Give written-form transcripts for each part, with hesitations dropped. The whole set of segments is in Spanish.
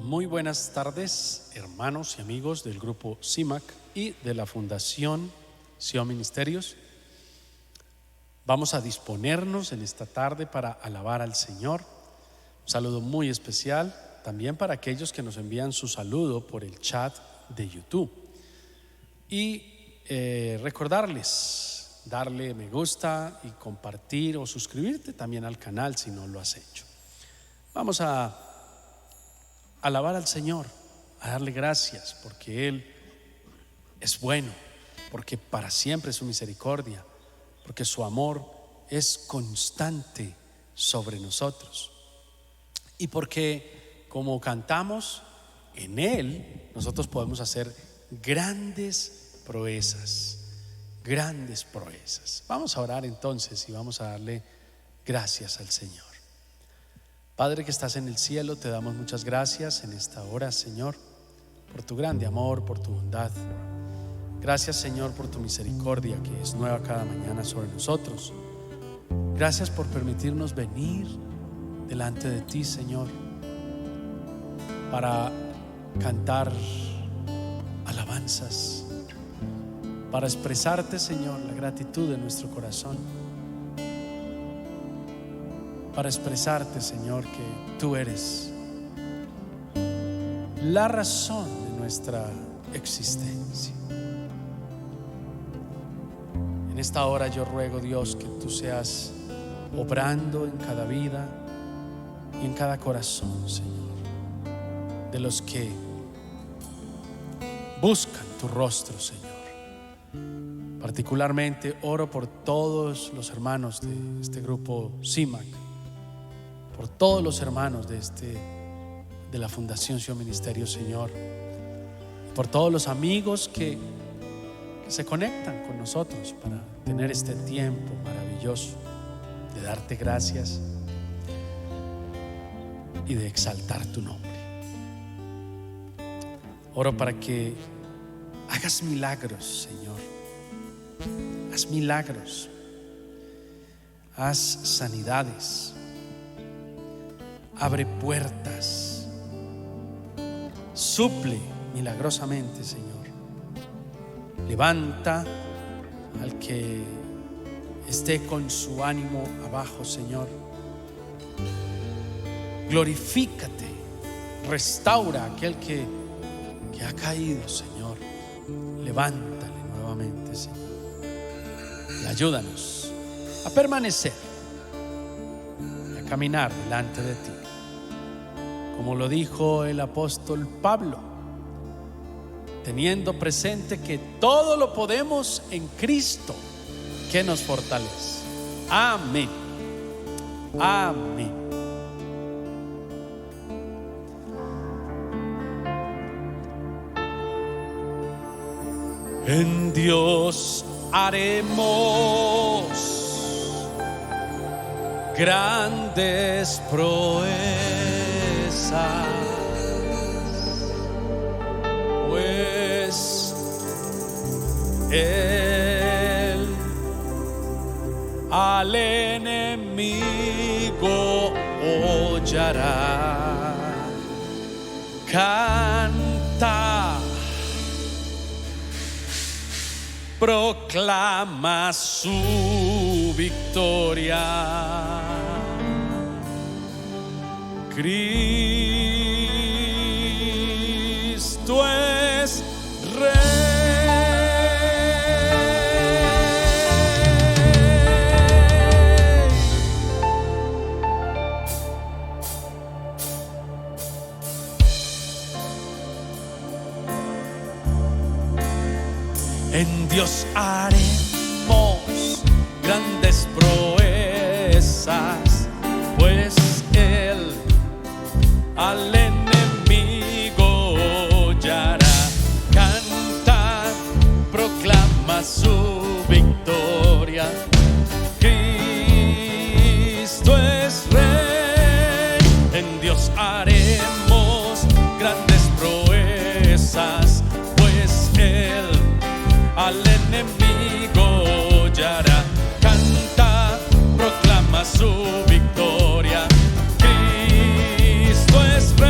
Muy buenas tardes, hermanos y amigos del grupo CIMAC y de la Fundación Sion Ministerios. Vamos a disponernos en esta tarde para alabar al Señor. Un saludo muy especial también para aquellos que nos envían su saludo por el chat de YouTube. Y recordarles, darle me gusta y compartir o suscribirte también al canal si no lo has hecho. Vamos a alabar al Señor, a darle gracias porque Él es bueno, porque para siempre es su misericordia, porque su amor es constante sobre nosotros y porque, como cantamos, en Él nosotros podemos hacer grandes proezas, grandes proezas. Vamos a orar entonces y vamos a darle gracias al Señor. Padre que estás en el cielo, te damos muchas gracias en esta hora, Señor, por tu grande amor, por tu bondad. Gracias, Señor, por tu misericordia que es nueva cada mañana sobre nosotros. Gracias por permitirnos venir delante de ti, Señor, para cantar alabanzas, para expresarte, Señor, la gratitud de nuestro corazón, para expresarte, Señor, que tú eres la razón de nuestra existencia. En esta hora yo ruego, Dios, que tú seas obrando en cada vida y en cada corazón, Señor, de los que buscan tu rostro, Señor. Particularmente oro por todos los hermanos de este grupo CIMAC, por todos los hermanos de la Fundación Sion Ministerios, Señor, por todos los amigos que se conectan con nosotros para tener este tiempo maravilloso de darte gracias y de exaltar tu nombre. Oro para que hagas milagros, Señor. Haz milagros, haz sanidades, abre puertas, suple milagrosamente, Señor. Levanta al que esté con su ánimo abajo, Señor. Glorifícate, restaura a aquel que ha caído, Señor. Levántale nuevamente, Señor, y ayúdanos a permanecer, a caminar delante de ti, como lo dijo el apóstol Pablo, teniendo presente que todo lo podemos en Cristo que nos fortalece. Amén. Amén. En Dios haremos grandes proezas, pues Él al enemigo hollará. Canta, proclama su victoria. Cristo es Rey. En Dios haremos grandes proezas, pues Él al enemigo hollará. Canta, proclama su victoria. Cristo es Rey. En Dios haremos grandes proezas, pues Él al enemigo hollará. Canta, proclama su victoria. Cristo es Rey.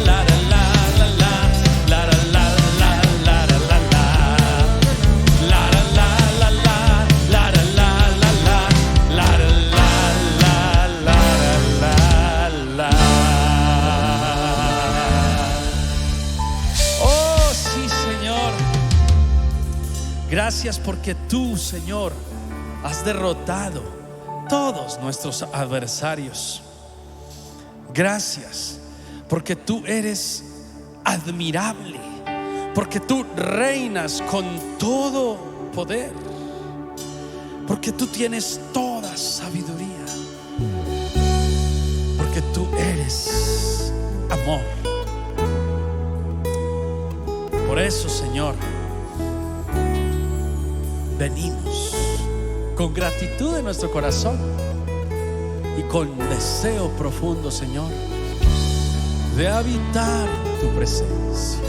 Gracias porque tú, Señor, has derrotado todos nuestros adversarios. Gracias porque tú eres admirable, porque tú reinas con todo poder, porque tú tienes toda sabiduría, porque tú eres amor. Por eso, Señor, venimos con gratitud en nuestro corazón y con deseo profundo, Señor, de habitar tu presencia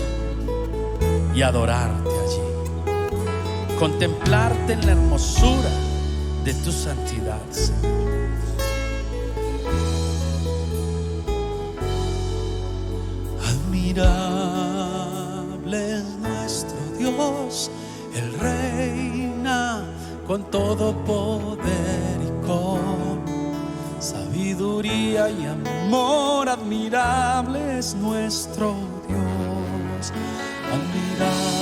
y adorarte allí, contemplarte en la hermosura de tu santidad, Señor. Admirable es nuestro Dios, Él reina con todo poder y con sabiduría y amor. Admirable es nuestro Dios,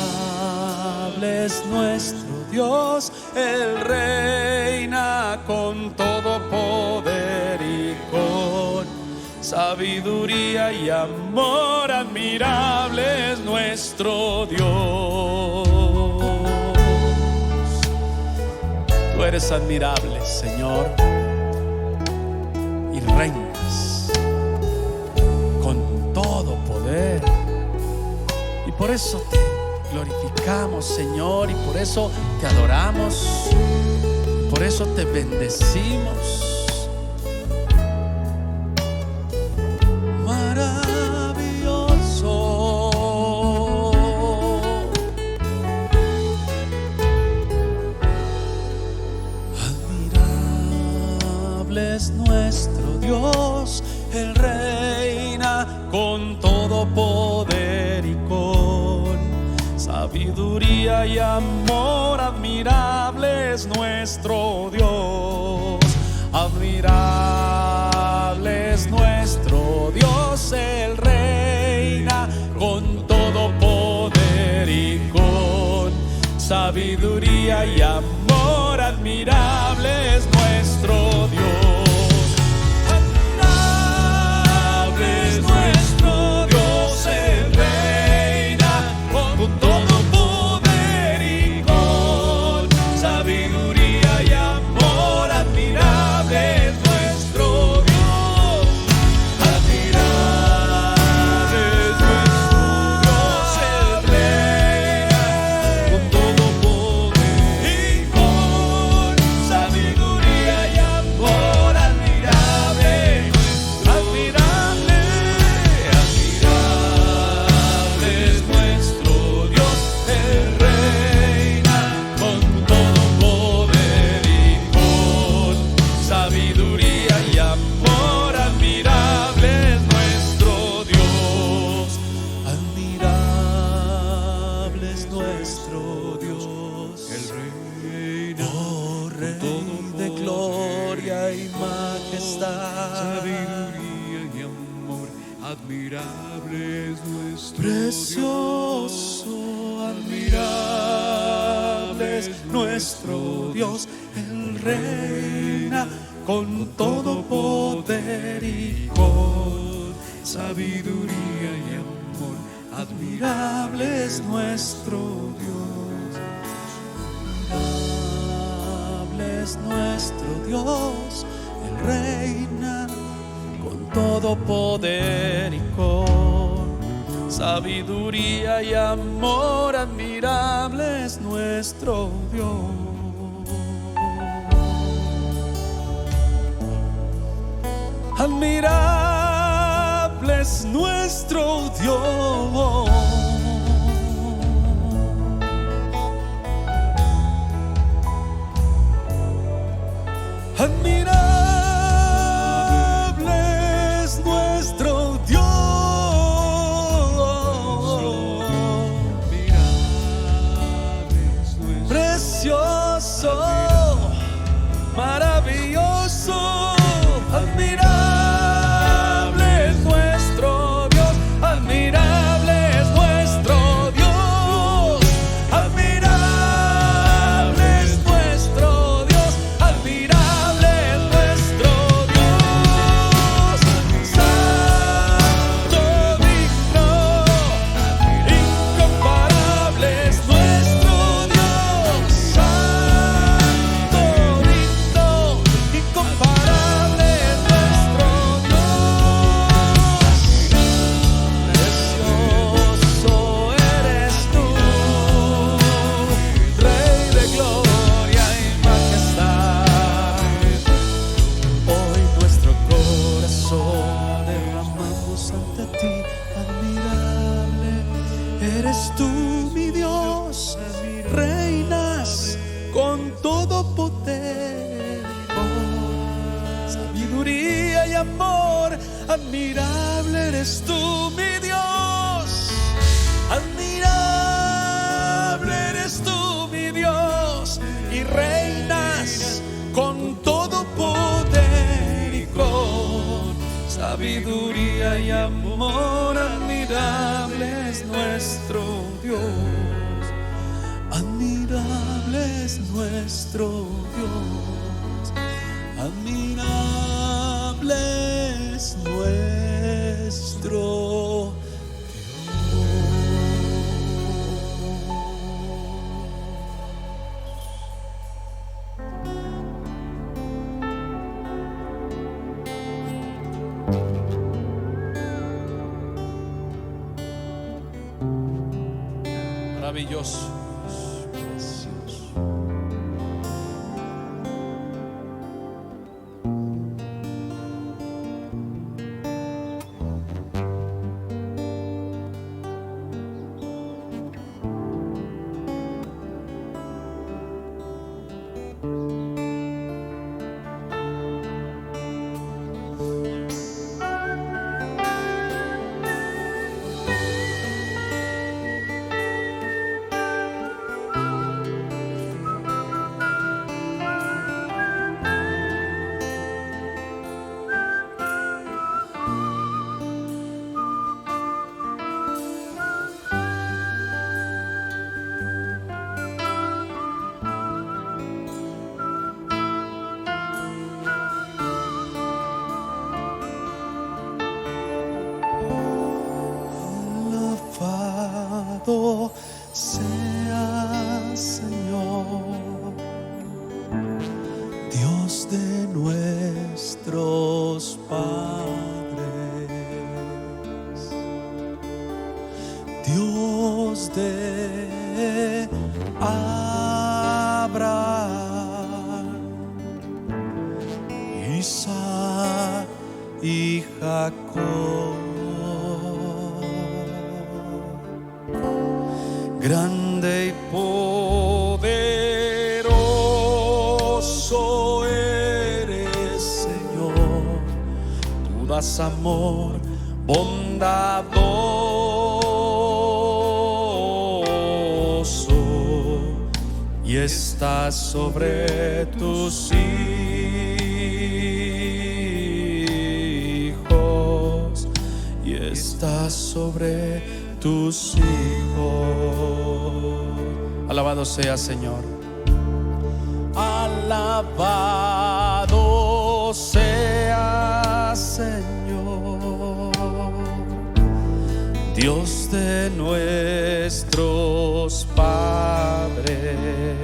admirable es nuestro Dios. Él reina con todo poder y con sabiduría y amor. Admirable es nuestro Dios. Tú eres admirable, Señor, y reinas con todo poder. Y por eso te glorificamos, Señor, y por eso te adoramos, y por eso te bendecimos. Es nuestro Dios, Él reina con todo poder y con sabiduría y amor. Admirable es nuestro Dios, admirable es nuestro Dios. Él reina con todo poder y con sabiduría y amor. Admirable es nuestro Dios. Admirable es nuestro precioso, admirable es nuestro Dios. Él reina con todo poder y con sabiduría y amor. Admirable es nuestro Dios, admirable es nuestro Dios. Él reina con todo poder y con sabiduría y amor. Admirable es nuestro Dios. Admirable es nuestro Dios. Admirable maravilloso, admirable es nuestro Dios, admirable es nuestro Dios, admirable es nuestro Dios, admirable es nuestro Dios, santo, digno, incomparable es nuestro Dios, santo, digno, incomparable es nuestro Dios. Precioso eres tú, Rey de gloria y majestad. Hoy nuestro corazón derramamos ante ti. Admirable eres tú, mi Dios. Reinas con todo poder, con sabiduría y amor. Admirable eres tú, mi Dios. Admirable eres tú, mi Dios. Y reinas con todo poder y con sabiduría y amor. Admirable es nuestro Dios. Admirable es nuestro Dios. Admirable es nuestro maravilloso, precioso. Alabado sea, Señor, Dios de nuestros padres, Dios de Abraham, Isaac y Jacob. Grande y poderoso eres, Señor. Tú das amor bondadoso y estás sobre tus hijos, y estás sobre tus hijos. Alabado sea, Señor. Alabado sea, Señor, Dios de nuestros padres,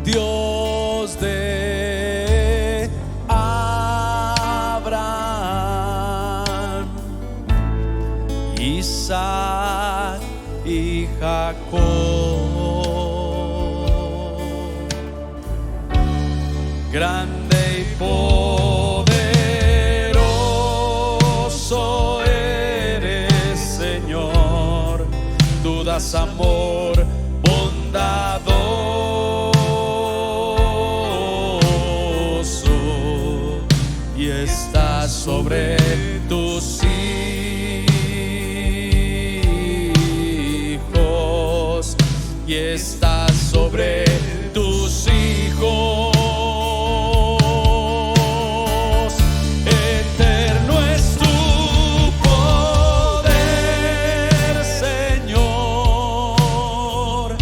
Dios de Abraham, Isaac y Jacob. Grande y poderoso eres, Señor. Tú das amor bondadoso y estás sobre tus hijos, y estás sobre tus hijos. Eterno es tu poder, Señor.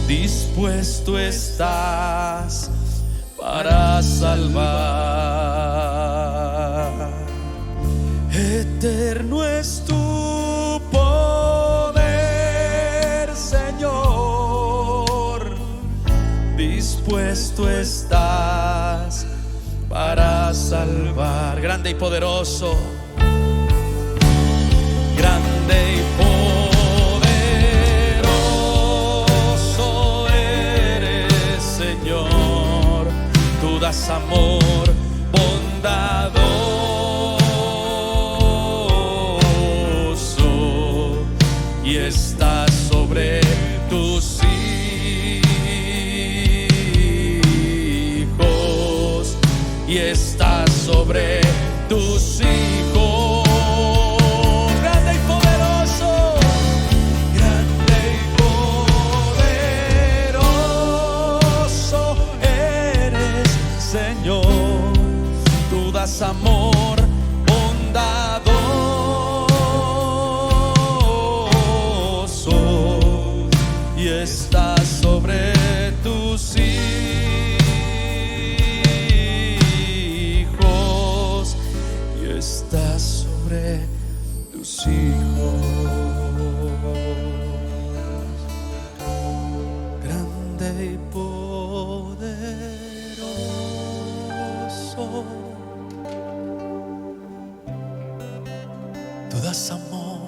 Dispuesto estás para salvar. Eterno es tu poder, Señor. Dispuesto estás para salvar. Grande y poderoso, grande y poderoso eres, Señor. Tú das amor bondadoso y estás sobre tus hijos, y estás sobre tus hijos. Grande y poderoso, grande y poderoso eres, Señor. Tú das amor bondadoso y estás sobre tus hijos, y estás sobre tus hijos. Grande y poderoso, tú das amor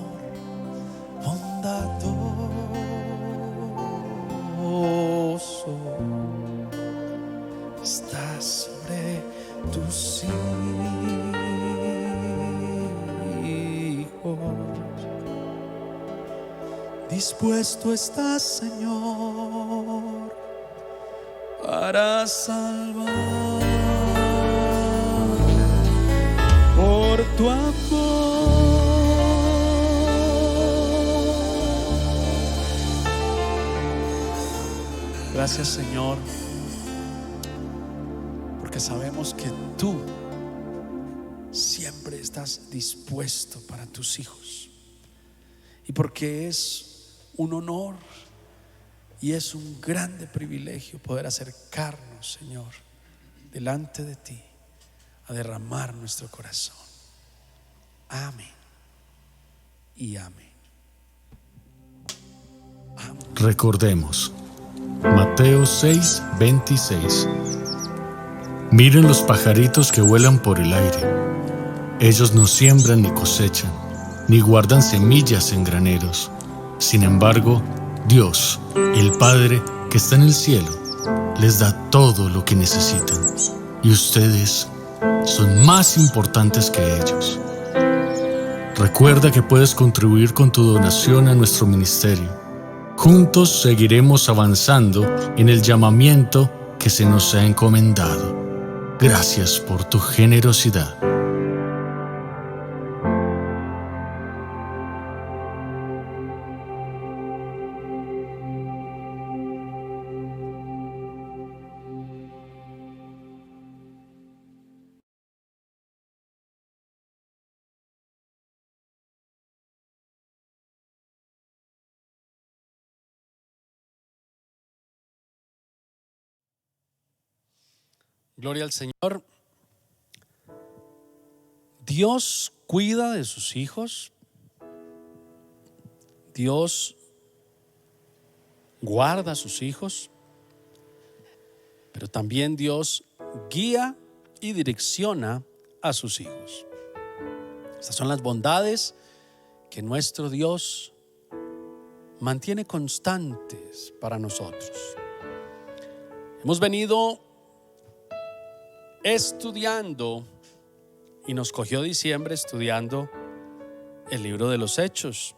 dispuesto estás, Señor, para salvar por tu amor. Gracias, Señor, porque sabemos que tú siempre estás dispuesto para tus hijos, y porque es un honor y es un grande privilegio poder acercarnos, Señor, delante de ti a derramar nuestro corazón. Amén y amén. Amén. Recordemos Mateo 6:26. Miren los pajaritos que vuelan por el aire. Ellos no siembran ni cosechan, ni guardan semillas en graneros. Sin embargo, Dios, el Padre que está en el cielo, les da todo lo que necesitan. Y ustedes son más importantes que ellos. Recuerda que puedes contribuir con tu donación a nuestro ministerio. Juntos seguiremos avanzando en el llamamiento que se nos ha encomendado. Gracias por tu generosidad. Gloria al Señor. Dios cuida de sus hijos. Dios guarda a sus hijos, pero también Dios guía y direcciona a sus hijos. Estas son las bondades que nuestro Dios mantiene constantes para nosotros. Hemos venido estudiando, y nos cogió diciembre estudiando el libro de los Hechos.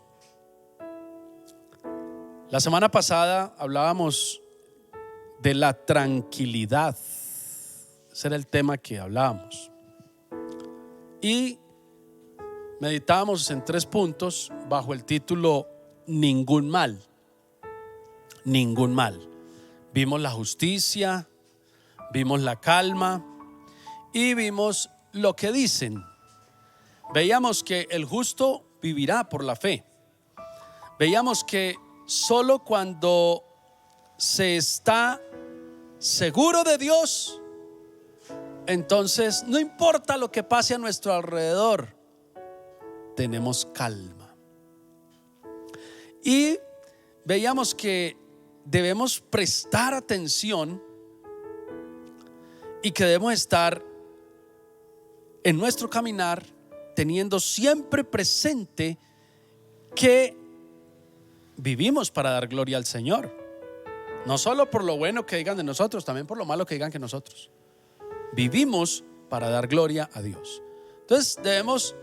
La semana pasada hablábamos de la tranquilidad. Ese era el tema que hablábamos. Y meditábamos en 3 puntos bajo el título Ningún mal. Ningún mal. Vimos la justicia, vimos la calma y vimos lo que dicen. Veíamos que el justo vivirá por la fe. Veíamos que solo cuando se está seguro de Dios, entonces no importa lo que pase a nuestro alrededor, tenemos calma. Y veíamos que debemos prestar atención y que debemos estar en nuestro caminar teniendo siempre presente que vivimos para dar gloria al Señor. No solo por lo bueno que digan de nosotros, también por lo malo que digan que nosotros. Vivimos para dar gloria a Dios. Entonces debemos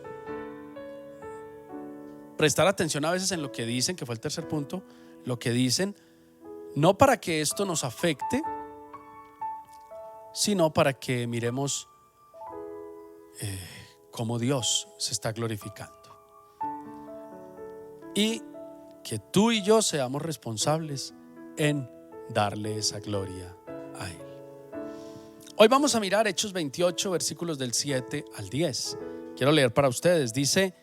prestar atención a veces en lo que dicen, que fue el tercer punto, lo que dicen, no para que esto nos afecte, sino para que miremos cómo Dios se está glorificando. Y que tú y yo seamos responsables en darle esa gloria a Él. Hoy vamos a mirar Hechos 28, versículos del 7 al 10. Quiero leer para ustedes. Dice: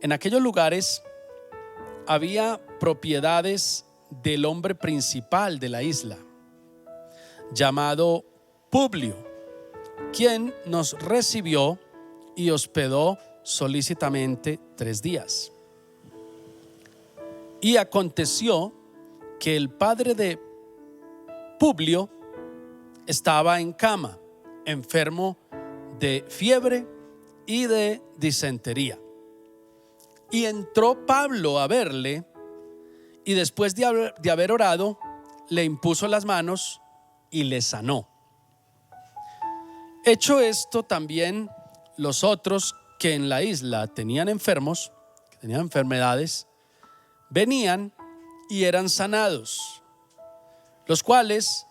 en aquellos lugares había propiedades del hombre principal de la isla, llamado Publio, quien nos recibió y hospedó solícitamente 3 días. Y aconteció que el padre de Publio estaba en cama, enfermo de fiebre y de disentería. Y entró Pablo a verle, y después de haber orado, le impuso las manos y le sanó. Hecho esto, también los otros que en la isla tenían enfermos, que tenían enfermedades, venían y eran sanados, los cuales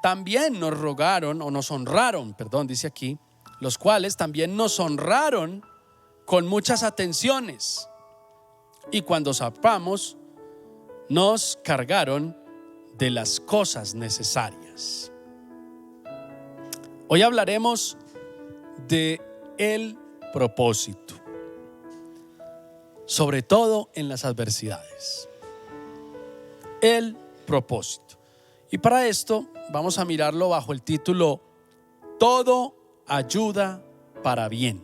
también nos rogaron, o nos honraron, perdón, dice aquí, los cuales también nos honraron con muchas atenciones, y cuando zarpamos nos cargaron de las cosas necesarias. Hoy hablaremos de el propósito, sobre todo en las adversidades. El propósito. Y para esto vamos a mirarlo bajo el título Todo ayuda para bien.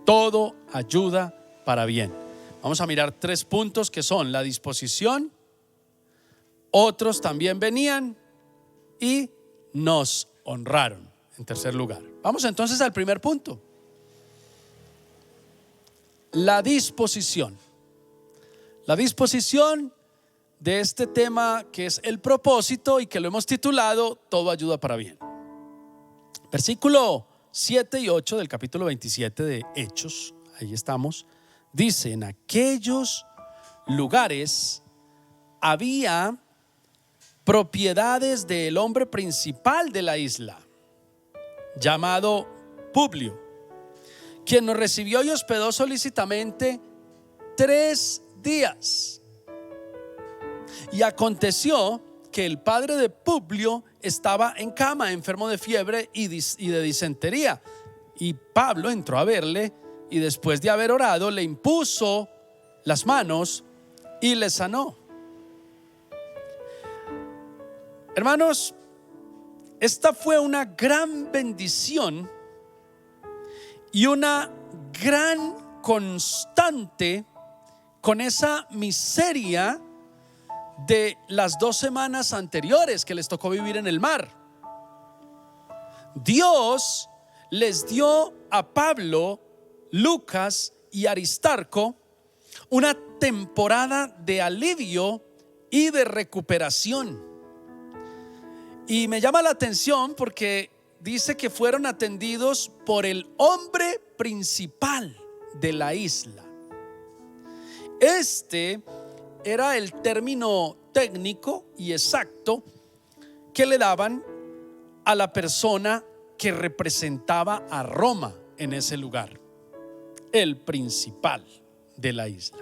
Todo ayuda para bien. Vamos a mirar 3 puntos que son la disposición, otros también venían y nos honraron en tercer lugar. Vamos entonces al primer punto. La disposición. La disposición de este tema que es el propósito y que lo hemos titulado Todo ayuda para bien. Versículo 7 y 8 del capítulo 27 de Hechos, ahí estamos, dice: en aquellos lugares había propiedades del hombre principal de la isla, llamado Publio, quien nos recibió y hospedó solícitamente 3 días. Y aconteció que el padre de Publio estaba en cama, enfermo de fiebre y de disentería. Y Pablo entró a verle y después de haber orado le impuso las manos y le sanó. Hermanos, esta fue una gran bendición y una gran constante con esa miseria de las 2 semanas anteriores que les tocó vivir en el mar. Dios les dio a Pablo, Lucas y Aristarco una temporada de alivio y de recuperación. Y me llama la atención porque dice que fueron atendidos por el hombre principal de la isla. Este era el término técnico y exacto que le daban a la persona que representaba a Roma en ese lugar, el principal de la isla.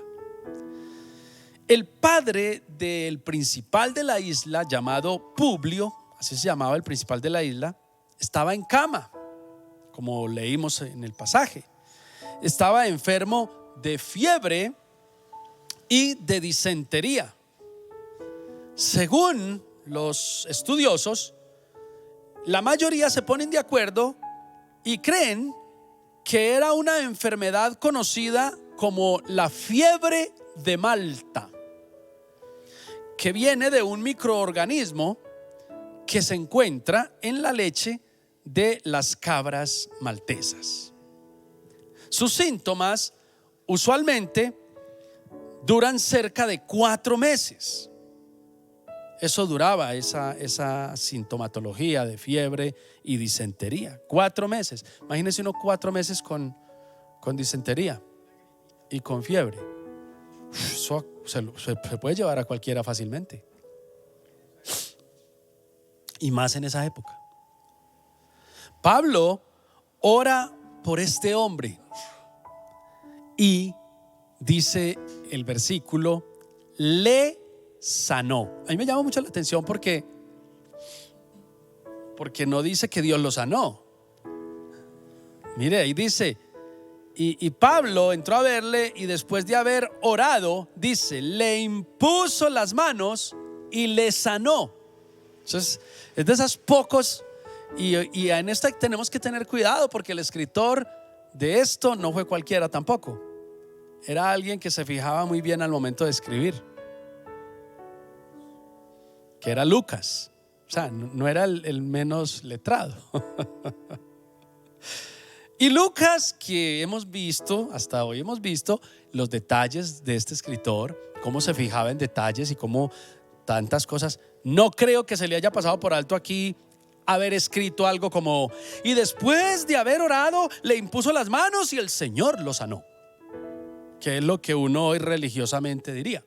El padre del principal de la isla, llamado Publio, así se llamaba el principal de la isla, estaba en cama, como leímos en el pasaje. Estaba enfermo de fiebre y de disentería. Según los estudiosos, la mayoría se ponen de acuerdo y creen que era una enfermedad conocida como la fiebre de Malta, que viene de un microorganismo que se encuentra en la leche de las cabras maltesas. Sus síntomas usualmente duran cerca de 4 meses. Eso duraba esa sintomatología de fiebre y disentería. 4 meses. Imagínense uno 4 meses con disentería y con fiebre. Eso se puede llevar a cualquiera fácilmente. Y más en esa época. Pablo ora por este hombre y dice el versículo, le sanó. A mí me llama mucho la atención porque no dice que Dios lo sanó. Mire, ahí dice, y Pablo entró a verle y después de haber orado, dice, le impuso las manos y le sanó. Entonces, es de esas pocos, y en esta tenemos que tener cuidado porque el escritor de esto no fue cualquiera tampoco. Era alguien que se fijaba muy bien al momento de escribir, que era Lucas. O sea, no era el menos letrado. Y Lucas, que hemos visto, hasta hoy hemos visto los detalles de este escritor, cómo se fijaba en detalles y cómo tantas cosas. No creo que se le haya pasado por alto aquí haber escrito algo como, y después de haber orado, le impuso las manos y el Señor lo sanó, que es lo que uno hoy religiosamente diría.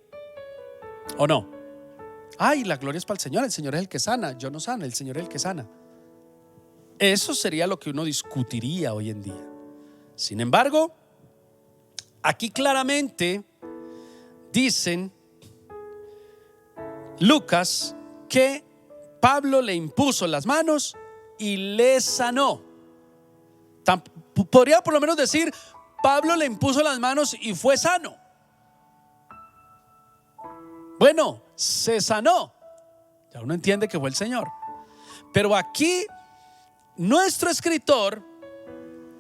¿O no? Ay, la gloria es para el Señor es el que sana, yo no sano, el Señor es el que sana. Eso sería lo que uno discutiría hoy en día. Sin embargo, aquí claramente dicen Lucas que Pablo le impuso las manos y le sanó. Podría por lo menos decir, Pablo le impuso las manos y fue sano. Bueno, se sanó. Ya uno entiende que fue el Señor. Pero aquí nuestro escritor,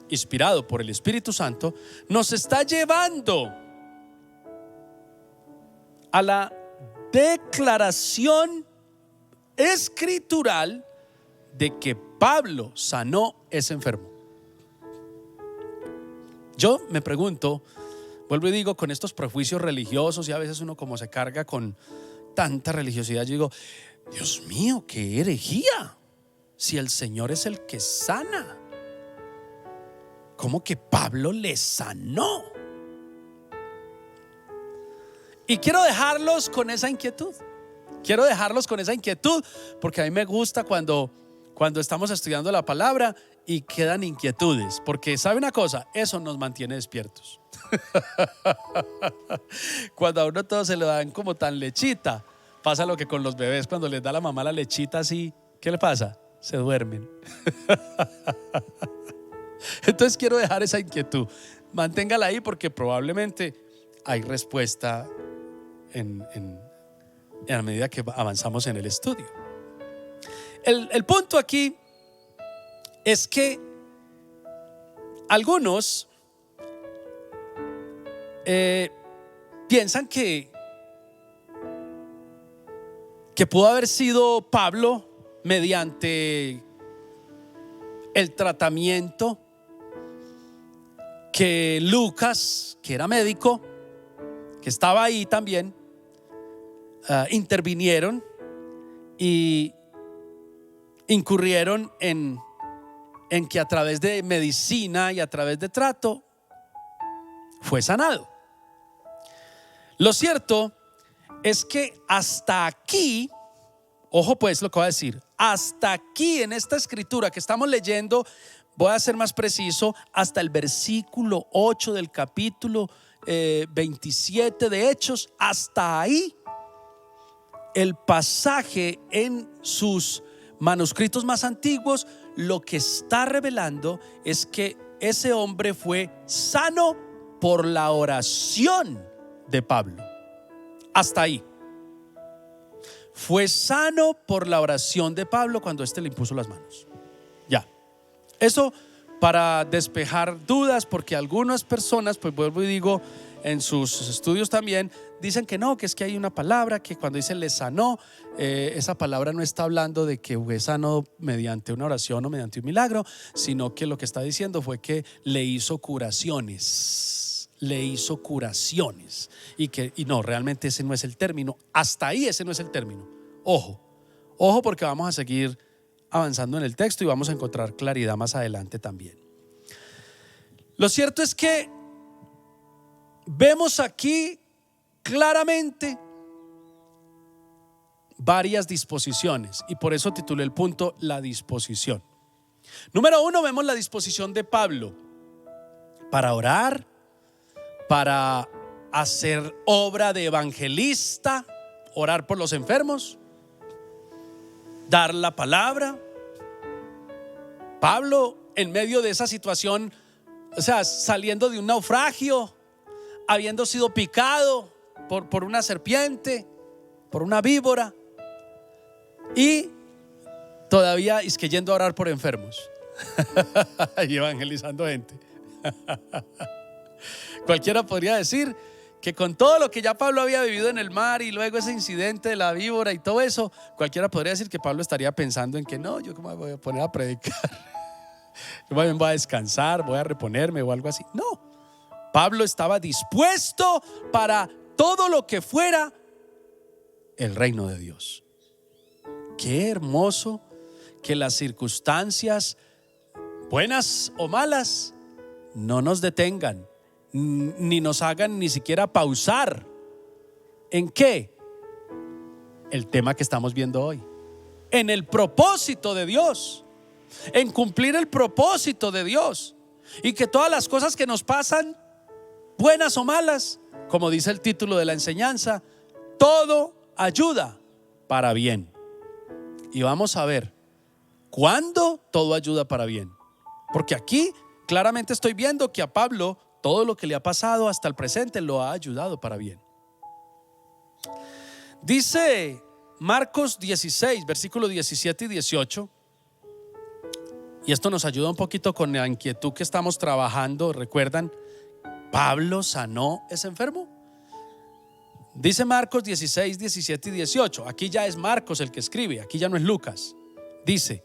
inspirado por el Espíritu Santo, nos está llevando a la declaración escritural de que Pablo sanó ese enfermo. Yo me pregunto, vuelvo y digo, con estos prejuicios religiosos, y a veces uno como se carga con tanta religiosidad, yo digo, Dios mío, qué herejía, si el Señor es el que sana. ¿Cómo que Pablo le sanó? Y quiero dejarlos con esa inquietud. Quiero dejarlos con esa inquietud, porque a mí me gusta cuando estamos estudiando la palabra y quedan inquietudes, porque ¿sabe una cosa? Eso nos mantiene despiertos. Cuando a uno todo se le dan como tan lechita, pasa lo que con los bebés cuando les da la mamá la lechita así, ¿qué le pasa? Se duermen. Entonces quiero dejar esa inquietud, manténgala ahí, porque probablemente hay respuesta en la medida que avanzamos en el estudio. El punto aquí es que algunos piensan que pudo haber sido Pablo mediante el tratamiento que Lucas, que era médico, que estaba ahí también, intervinieron y incurrieron en que a través de medicina y a través de trato fue sanado. Lo cierto es que hasta aquí, ojo pues lo que voy a decir, hasta aquí en esta escritura que estamos leyendo, voy a ser más preciso, hasta el versículo 8 del capítulo 27 de Hechos, hasta ahí el pasaje en sus manuscritos más antiguos lo que está revelando es que ese hombre fue sano por la oración de Pablo. Hasta ahí. Fue sano por la oración de Pablo cuando éste le impuso las manos. Ya. Eso para despejar dudas, porque algunas personas, pues vuelvo y digo, en sus estudios también dicen que no, que es que hay una palabra que cuando dice le sanó, esa palabra no está hablando de que fue sano mediante una oración o mediante un milagro, sino que lo que está diciendo fue que le hizo curaciones. Y no, realmente ese no es el término. Hasta ahí ese no es el término. Ojo, porque vamos a seguir avanzando en el texto y vamos a encontrar claridad más adelante también. Lo cierto es que vemos aquí claramente varias disposiciones, y por eso titulé el punto la disposición. Número 1, vemos la disposición de Pablo para orar, para hacer obra de evangelista, orar por los enfermos, dar la palabra. Pablo, en medio de esa situación, o sea, saliendo de un naufragio, habiendo sido picado por una serpiente, por una víbora, y todavía es que yendo a orar por enfermos y evangelizando gente. Cualquiera podría decir que con todo lo que ya Pablo había vivido en el mar y luego ese incidente de la víbora y todo eso, cualquiera podría decir que Pablo estaría pensando en que no, yo cómo me voy a poner a predicar, yo más bien voy a descansar, voy a reponerme o algo así. No, Pablo estaba dispuesto para todo lo que fuera el reino de Dios. Qué hermoso que las circunstancias, buenas o malas, no nos detengan, ni nos hagan ni siquiera pausar. ¿En qué? el tema que estamos viendo hoy, en el propósito de Dios, en cumplir el propósito de Dios, y que todas las cosas que nos pasan, buenas o malas, como dice el título de la enseñanza, todo ayuda para bien. Y vamos a ver cuándo todo ayuda para bien, porque aquí claramente estoy viendo que a Pablo todo lo que le ha pasado hasta el presente lo ha ayudado para bien. Dice Marcos 16, versículos 17 y 18, y esto nos ayuda un poquito con la inquietud que estamos trabajando. ¿Recuerdan? Pablo sanó ese enfermo. Dice Marcos 16, 17 y 18. Aquí ya es Marcos el que escribe, aquí ya no es Lucas. Dice: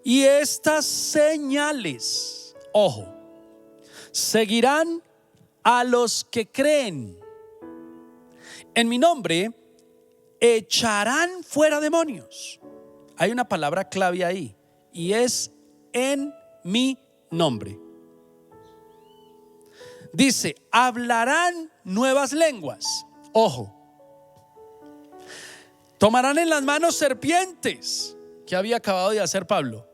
y estas señales, ojo, seguirán a los que creen. En mi nombre echarán fuera demonios. Hay una palabra clave ahí, y es en mi nombre. Dice: hablarán nuevas lenguas. Ojo. Tomarán en las manos serpientes. ¿Qué había acabado de hacer Pablo?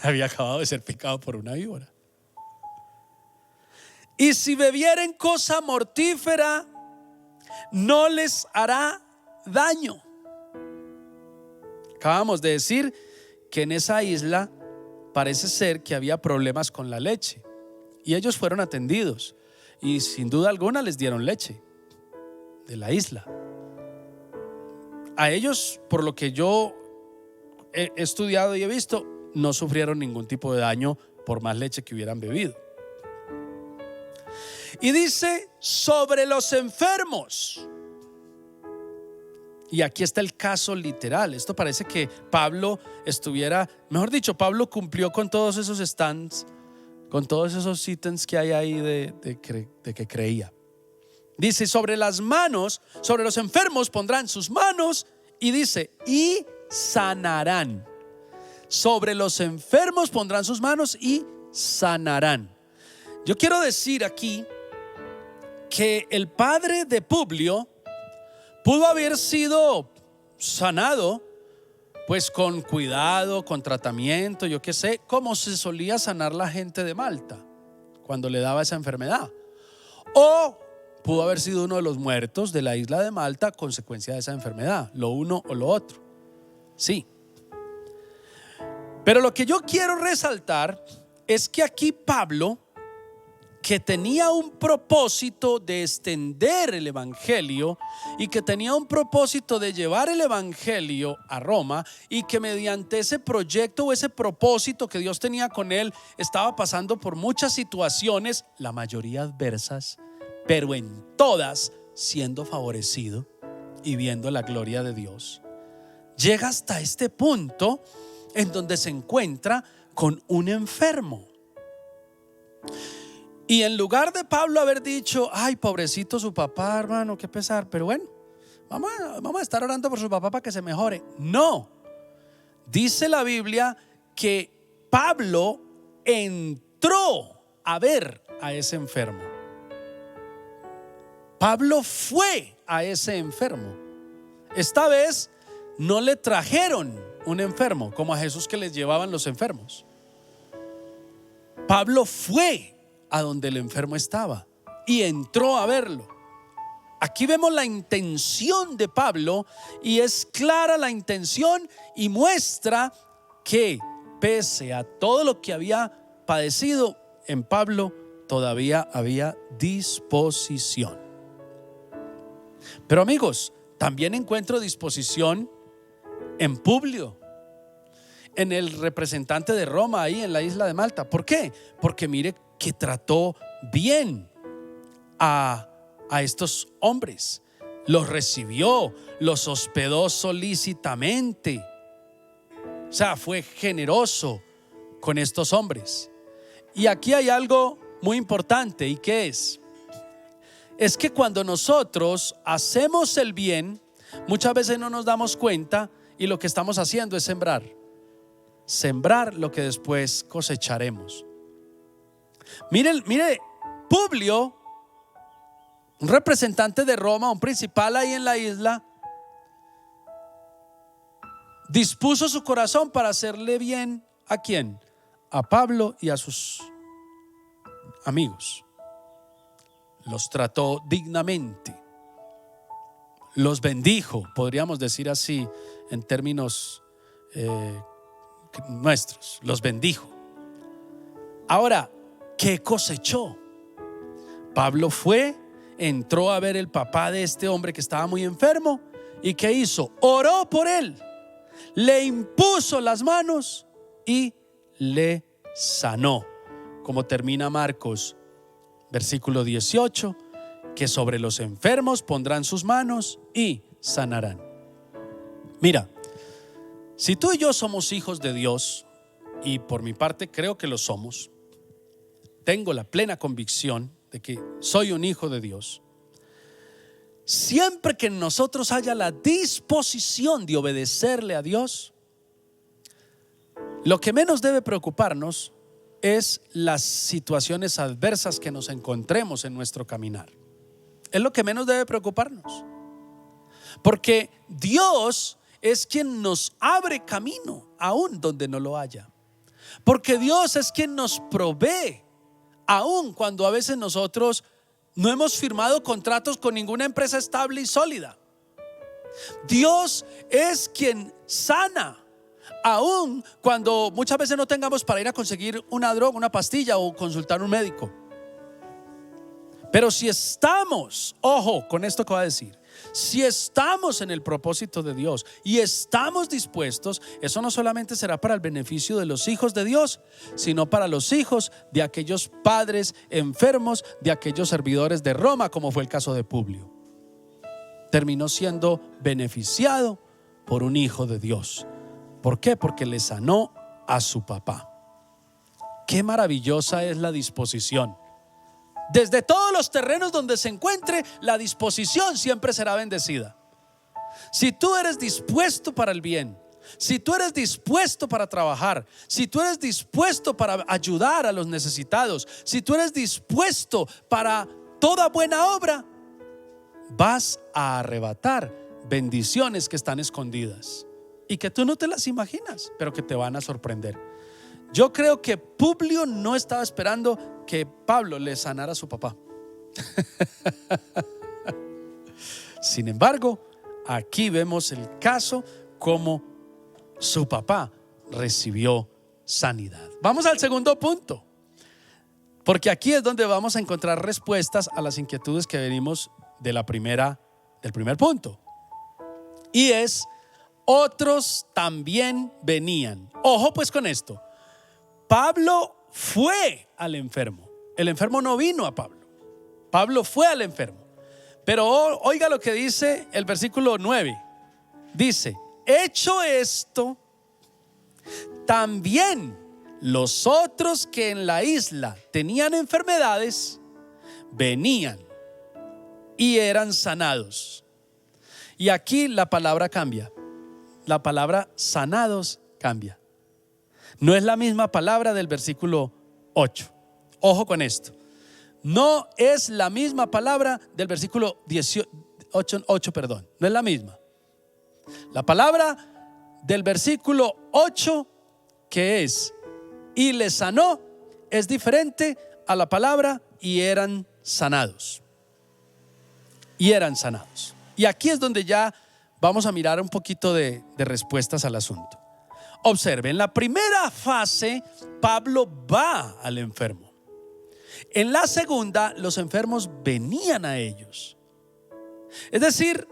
Había acabado de ser picado por una víbora. Y si bebieren cosa mortífera, no les hará daño. Acabamos de decir que en esa isla parece ser que había problemas con la leche, y ellos fueron atendidos, y sin duda alguna les dieron leche de la isla. A ellos, por lo que yo he estudiado y he visto, no sufrieron ningún tipo de daño por más leche que hubieran bebido. Y dice: sobre los enfermos. Y aquí está el caso literal. Esto parece que Pablo estuviera, mejor dicho, Pablo cumplió con todos esos stands, con todos esos ítems que hay ahí de que creía. Dice: sobre las manos, sobre los enfermos pondrán sus manos, y dice: y sanarán. Sobre los enfermos pondrán sus manos y sanarán. Yo quiero decir aquí que el padre de Publio pudo haber sido sanado, pues con cuidado, con tratamiento, yo qué sé, como se solía sanar la gente de Malta cuando le daba esa enfermedad. O pudo haber sido uno de los muertos de la isla de Malta a consecuencia de esa enfermedad, lo uno o lo otro. Sí. Pero lo que yo quiero resaltar es que aquí Pablo, que tenía un propósito de extender el evangelio y que tenía un propósito de llevar el evangelio a Roma, y que mediante ese proyecto o ese propósito que Dios tenía con él, estaba pasando por muchas situaciones, la mayoría adversas, pero en todas siendo favorecido y viendo la gloria de Dios. Llega hasta este punto en donde se encuentra con un enfermo. Y en lugar de Pablo haber dicho: ay, pobrecito su papá, hermano, qué pesar, pero bueno, vamos a estar orando por su papá para que se mejore. No, dice la Biblia que Pablo entró a ver a ese enfermo. Pablo fue a ese enfermo. Esta vez no le trajeron un enfermo como a Jesús, que les llevaban los enfermos. Pablo fue a donde el enfermo estaba y entró a verlo. Aquí vemos la intención de Pablo, y es clara la intención, y muestra que pese a todo lo que había padecido, en Pablo todavía había disposición. Pero amigos, también encuentro disposición en Publio, en el representante de Roma ahí en la isla de Malta. ¿Por qué? Porque mire que trató bien a estos hombres, los recibió, los hospedó solícitamente. O sea, fue generoso con estos hombres. Y aquí hay algo muy importante, ¿y qué es? Es que cuando nosotros hacemos el bien, muchas veces no nos damos cuenta, y lo que estamos haciendo es sembrar lo que después cosecharemos. Mire, Publio, un representante de Roma, un principal ahí en la isla, dispuso su corazón para hacerle bien ¿a quién? A Pablo y a sus amigos. Los trató dignamente, los bendijo, podríamos decir así en términos nuestros, los bendijo. Ahora, ¿qué cosechó? Pablo entró a ver el papá de este hombre que estaba muy enfermo. ¿Y qué hizo? Oró por él, le impuso las manos y le sanó. Como termina Marcos, versículo 18, que sobre los enfermos pondrán sus manos y sanarán. Mira, si tú y yo somos hijos de Dios, y por mi parte creo que lo somos, tengo la plena convicción de que soy un hijo de Dios. Siempre que en nosotros haya la disposición de obedecerle a Dios, lo que menos debe preocuparnos es las situaciones adversas que nos encontremos en nuestro caminar. Es lo que menos debe preocuparnos, porque Dios es quien nos abre camino aún donde no lo haya, porque Dios es quien nos provee aún cuando a veces nosotros no hemos firmado contratos con ninguna empresa estable y sólida. Dios es quien sana aún cuando muchas veces no tengamos para ir a conseguir una droga, una pastilla o consultar a un médico. Pero si estamos, ojo con esto que voy a decir, si estamos en el propósito de Dios y estamos dispuestos, eso no solamente será para el beneficio de los hijos de Dios, sino para los hijos de aquellos padres enfermos, de aquellos servidores de Roma, como fue el caso de Publio. Terminó siendo beneficiado por un hijo de Dios. ¿Por qué? Porque le sanó a su papá. Qué maravillosa es la disposición. Desde todos los terrenos donde se encuentre, la disposición siempre será bendecida. Si tú eres dispuesto para el bien, si tú eres dispuesto para trabajar, si tú eres dispuesto para ayudar a los necesitados, si tú eres dispuesto para toda buena obra, vas a arrebatar bendiciones que están escondidas y que tú no te las imaginas, pero que te van a sorprender. Yo creo que Publio no estaba esperando que Pablo le sanara a su papá. Sin embargo, aquí vemos el caso como su papá recibió sanidad. Vamos al segundo punto, porque aquí es donde vamos a encontrar respuestas a las inquietudes que venimos del primer punto. Y es: otros también venían. Ojo pues con esto. Pablo fue al enfermo. El enfermo no vino a Pablo. Pablo fue al enfermo. Pero oiga lo que dice el versículo 9. Dice: hecho esto, también los otros que en la isla tenían enfermedades venían y eran sanados. Y aquí la palabra cambia. La palabra sanados cambia. No es la misma palabra del versículo 8. Ojo con esto. No es la misma palabra del versículo 8, perdón. No es la misma. La palabra del versículo 8, que es y les sanó, es diferente a la palabra y eran sanados. Y eran sanados. Y aquí es donde ya vamos a mirar un poquito de respuestas al asunto. Observe, en la primera fase Pablo va al enfermo. En la segunda, los enfermos venían a ellos. Es decir,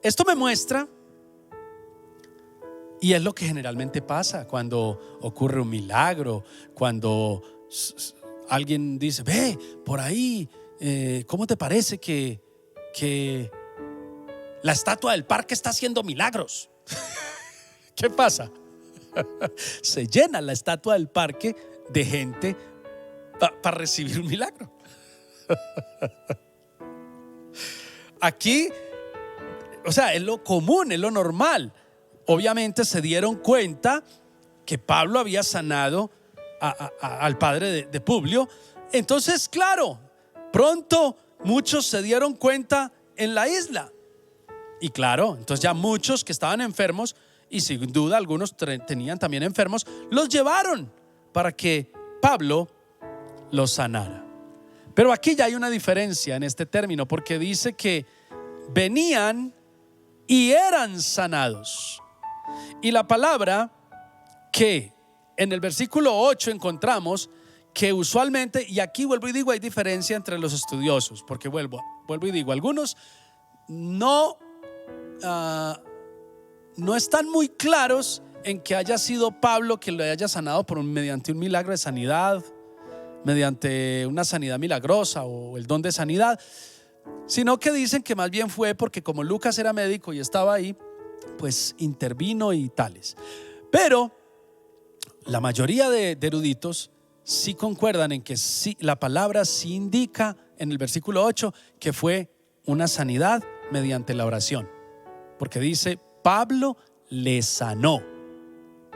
esto me muestra, y es lo que generalmente pasa cuando ocurre un milagro, cuando alguien dice: ve, por ahí, ¿cómo te parece que la estatua del parque está haciendo milagros? ¿Qué pasa? Se llena la estatua del parque de gente para recibir un milagro. Aquí, o sea, es lo común, es lo normal. Obviamente se dieron cuenta que Pablo había sanado al padre de Publio. Entonces, claro, pronto muchos se dieron cuenta en la isla. Y claro, entonces ya muchos que estaban enfermos y sin duda algunos tenían también enfermos, los llevaron para que Pablo los sanara. Pero aquí ya hay una diferencia en este término, porque dice que venían y eran sanados. Y la palabra que en el versículo 8 encontramos, que usualmente, y aquí vuelvo y digo, hay diferencia entre los estudiosos, porque vuelvo y digo, algunos no están muy claros en que haya sido Pablo que lo haya sanado mediante un milagro de sanidad, mediante una sanidad milagrosa o el don de sanidad, sino que dicen que más bien fue porque como Lucas era médico y estaba ahí, pues intervino y tales. Pero la mayoría de eruditos sí concuerdan en que sí, la palabra sí indica en el versículo 8 que fue una sanidad mediante la oración, porque dice Pablo le sanó.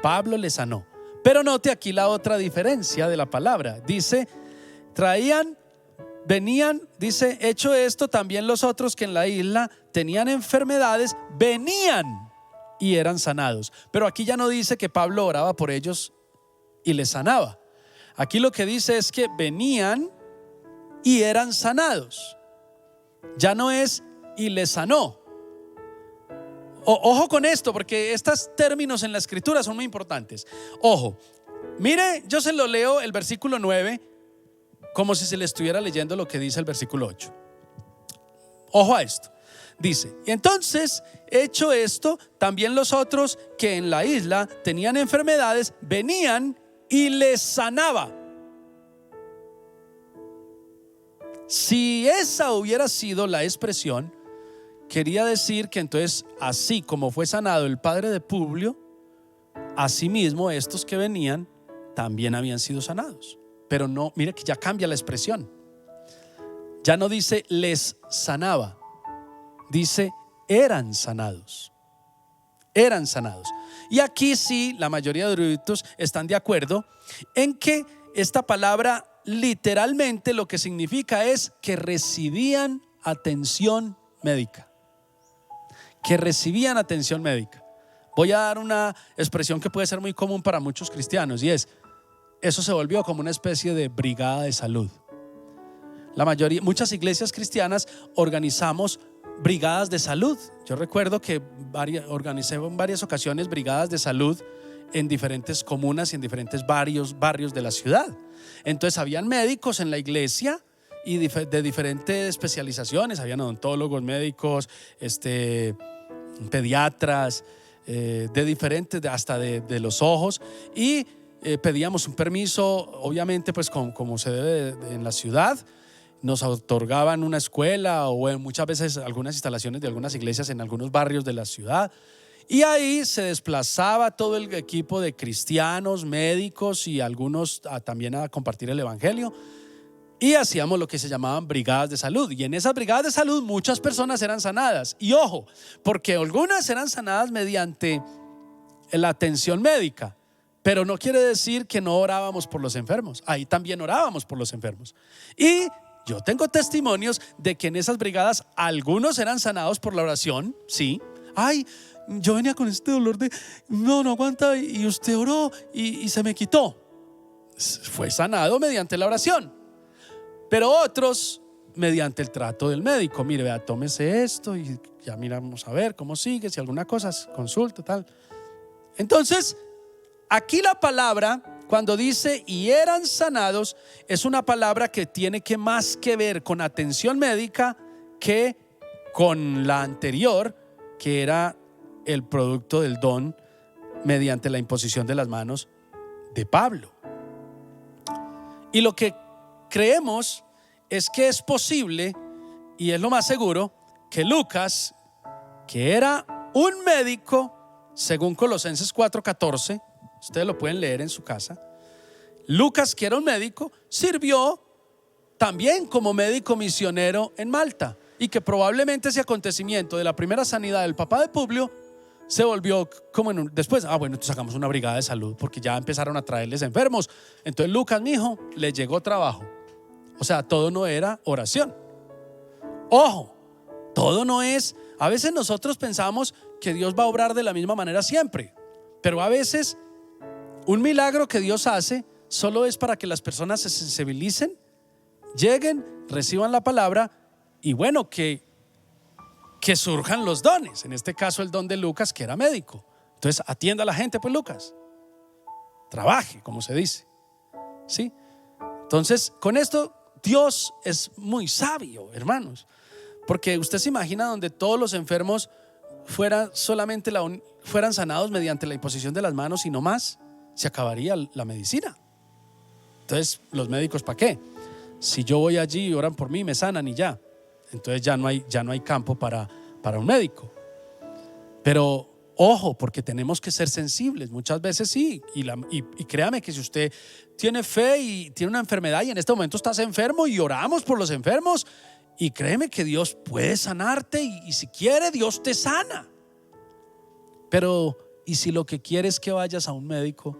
Pablo le sanó. Pero note aquí la otra diferencia de la palabra. Dice, venían, dice, hecho esto, también los otros que en la isla tenían enfermedades, venían y eran sanados. Pero aquí ya no dice que Pablo oraba por ellos y les sanaba. Aquí lo que dice es que venían y eran sanados. Ya no es y les sanó. Ojo con esto, porque estos términos en la escritura son muy importantes. Ojo, mire, yo se lo leo el versículo 9 como si se le estuviera leyendo lo que dice el versículo 8. Ojo a esto. Dice, y entonces, hecho esto, también los otros que en la isla tenían enfermedades, venían y les sanaba. Si esa hubiera sido la expresión, quería decir que entonces, así como fue sanado el padre de Publio, asimismo estos que venían también habían sido sanados. Pero no, mire que ya cambia la expresión. Ya no dice les sanaba, dice eran sanados. Eran sanados. Y aquí sí, la mayoría de eruditos están de acuerdo en que esta palabra literalmente lo que significa es que recibían atención médica. Que recibían atención médica. Voy a dar una expresión que puede ser muy común para muchos cristianos, y es, eso se volvió como una especie de brigada de salud. Muchas iglesias cristianas organizamos brigadas de salud. Yo recuerdo que organicé en varias ocasiones brigadas de salud en diferentes comunas y en diferentes barrios de la ciudad. Entonces habían médicos en la iglesia y de diferentes especializaciones. Habían odontólogos, médicos, pediatras, de diferentes, hasta de los ojos, y pedíamos un permiso, obviamente pues como se debe en la ciudad. Nos otorgaban una escuela o muchas veces algunas instalaciones de algunas iglesias en algunos barrios de la ciudad, y ahí se desplazaba todo el equipo de cristianos, médicos y algunos también a compartir el evangelio, y hacíamos lo que se llamaban brigadas de salud. Y en esas brigadas de salud muchas personas eran sanadas, y ojo, porque algunas eran sanadas mediante la atención médica, pero no quiere decir que no orábamos por los enfermos. Ahí también orábamos por los enfermos. Y yo tengo testimonios de que en esas brigadas algunos eran sanados por la oración. Sí, ay, yo venía con este dolor de no aguanta, y usted oró y se me quitó. Fue sanado mediante la oración. Pero otros mediante el trato del médico. Mire, vea, tómese esto y ya miramos a ver cómo sigue, si alguna cosa, consulta, tal. Entonces, aquí la palabra, cuando dice y eran sanados, es una palabra que tiene que más que ver con atención médica que con la anterior, que era el producto del don mediante la imposición de las manos de Pablo. Y lo que creemos es que es posible, y es lo más seguro, que Lucas, que era un médico, según Colosenses 4:14, ustedes lo pueden leer en su casa, Lucas, que era un médico, sirvió también como médico misionero en Malta, y que probablemente ese acontecimiento de la primera sanidad del papá de Publio se volvió como después, bueno, entonces sacamos una brigada de salud porque ya empezaron a traerles enfermos. Entonces Lucas, mi hijo, le llegó trabajo. O sea, todo no era oración. Ojo, todo no es, a veces nosotros pensamos que Dios va a obrar de la misma manera siempre, pero a veces un milagro que Dios hace solo es para que las personas se sensibilicen, lleguen, reciban la palabra y bueno, que surjan los dones. En este caso el don de Lucas, que era médico. Entonces atienda a la gente, pues Lucas, trabaje, como se dice, ¿sí? Entonces con esto Dios es muy sabio, hermanos, porque usted se imagina donde todos los enfermos fueran sanados mediante la imposición de las manos y no más, se acabaría la medicina. Entonces los médicos, ¿para qué? Si yo voy allí y oran por mí, me sanan y ya. Entonces ya no hay campo para un médico. Pero ojo, porque tenemos que ser sensibles. Muchas veces sí, y créame que si usted tiene fe y tiene una enfermedad y en este momento estás enfermo y oramos por los enfermos, y créeme que Dios puede sanarte y si quiere Dios te sana. Pero ¿y si lo que quiere es que vayas a un médico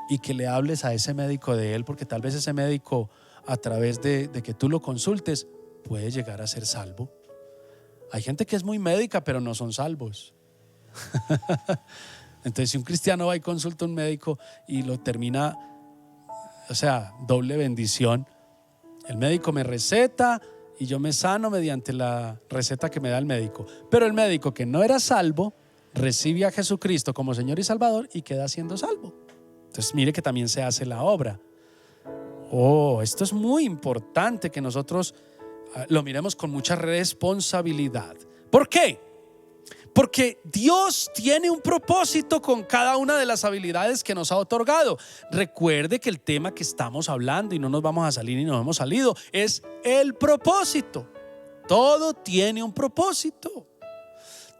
y que le hables a ese médico de él? Porque tal vez ese médico, a través de que tú lo consultes, puede llegar a ser salvo. Hay gente que es muy médica pero no son salvos. Entonces si un cristiano va y consulta a un médico y lo termina, o sea, doble bendición. El médico me receta y yo me sano mediante la receta que me da el médico. Pero el médico que no era salvo recibe a Jesucristo como Señor y Salvador y queda siendo salvo. Entonces mire que también se hace la obra. Esto es muy importante que nosotros lo miremos con mucha responsabilidad. ¿Por qué? Porque Dios tiene un propósito con cada una de las habilidades que nos ha otorgado. Recuerde que el tema que estamos hablando, y no nos vamos a salir y nos hemos salido, es el propósito. Todo tiene un propósito.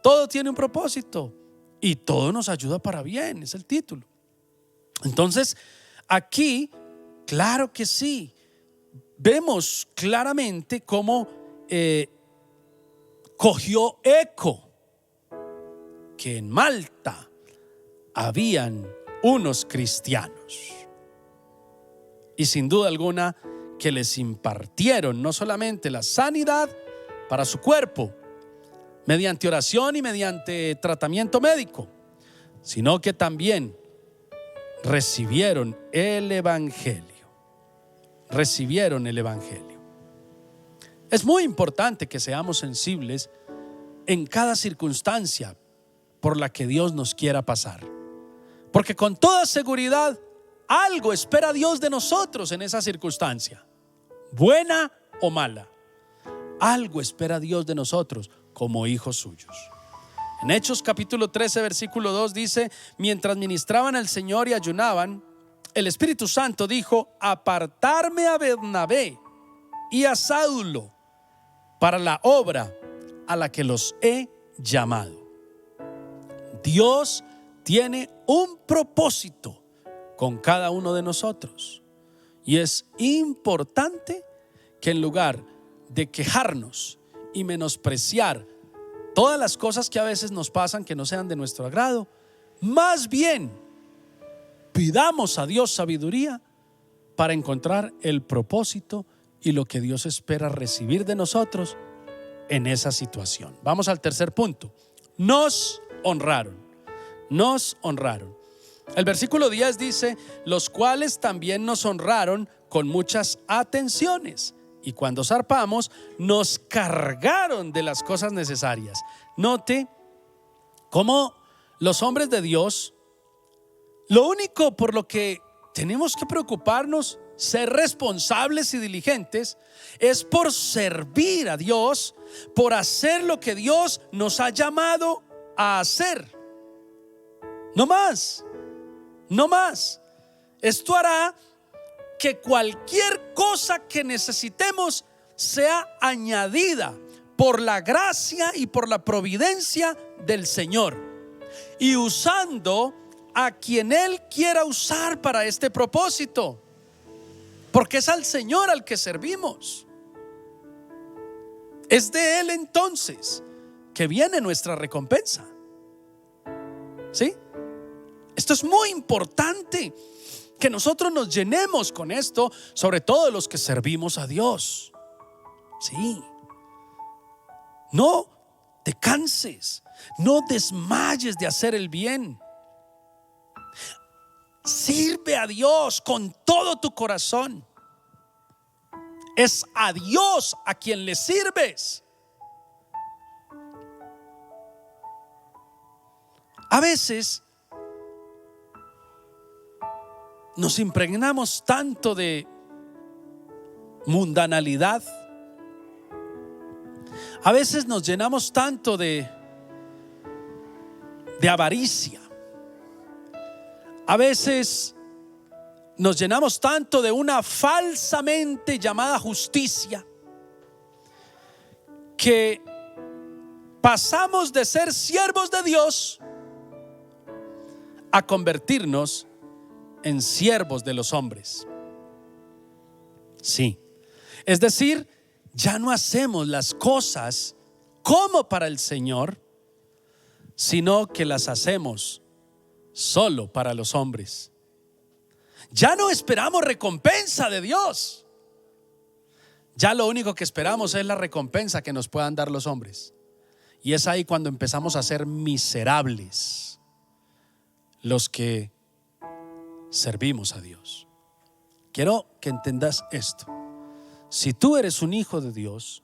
Todo tiene un propósito y todo nos ayuda para bien, es el título. Entonces aquí, claro que sí, vemos claramente cómo cogió eco que en Malta habían unos cristianos y sin duda alguna que les impartieron no solamente la sanidad para su cuerpo mediante oración y mediante tratamiento médico, sino que también recibieron el evangelio. Recibieron el evangelio. Es muy importante que seamos sensibles en cada circunstancia por la que Dios nos quiera pasar, porque con toda seguridad algo espera Dios de nosotros en esa circunstancia, buena o mala. Algo espera Dios de nosotros como hijos suyos. En Hechos capítulo 13 versículo 2 dice: mientras ministraban al Señor y ayunaban, el Espíritu Santo dijo: apartarme a Bernabé y a Saulo para la obra a la que los he llamado. Dios tiene un propósito con cada uno de nosotros, y es importante que en lugar de quejarnos y menospreciar todas las cosas que a veces nos pasan que no sean de nuestro agrado, más bien pidamos a Dios sabiduría para encontrar el propósito y lo que Dios espera recibir de nosotros en esa situación. Vamos al tercer punto. Nos honraron. Nos honraron. El versículo 10 dice: los cuales también nos honraron con muchas atenciones, y cuando zarpamos nos cargaron de las cosas necesarias. Note cómo los hombres de Dios, lo único por lo que tenemos que preocuparnos, ser responsables y diligentes, es por servir a Dios, por hacer lo que Dios nos ha llamado a hacer. No más, no más. Esto hará que cualquier cosa que necesitemos sea añadida por la gracia y por la providencia del Señor, y usando a quien Él quiera usar para este propósito, porque es al Señor al que servimos. Es de Él entonces que viene nuestra recompensa. ¿Sí? Esto es muy importante, que nosotros nos llenemos con esto, sobre todo los que servimos a Dios. Sí. No te canses, no desmayes de hacer el bien. Sirve a Dios con todo tu corazón. Es a Dios a quien le sirves. A veces nos impregnamos tanto de mundanalidad. A veces nos llenamos tanto de avaricia. A veces nos llenamos tanto de una falsamente llamada justicia que pasamos de ser siervos de Dios a convertirnos en siervos de los hombres. Sí, es decir, ya no hacemos las cosas como para el Señor, sino que las hacemos solo para los hombres. Ya no esperamos recompensa de Dios. Ya lo único que esperamos es la recompensa que nos puedan dar los hombres. Y es ahí cuando empezamos a ser miserables los que servimos a Dios. Quiero que entendas esto. Si tú eres un hijo de Dios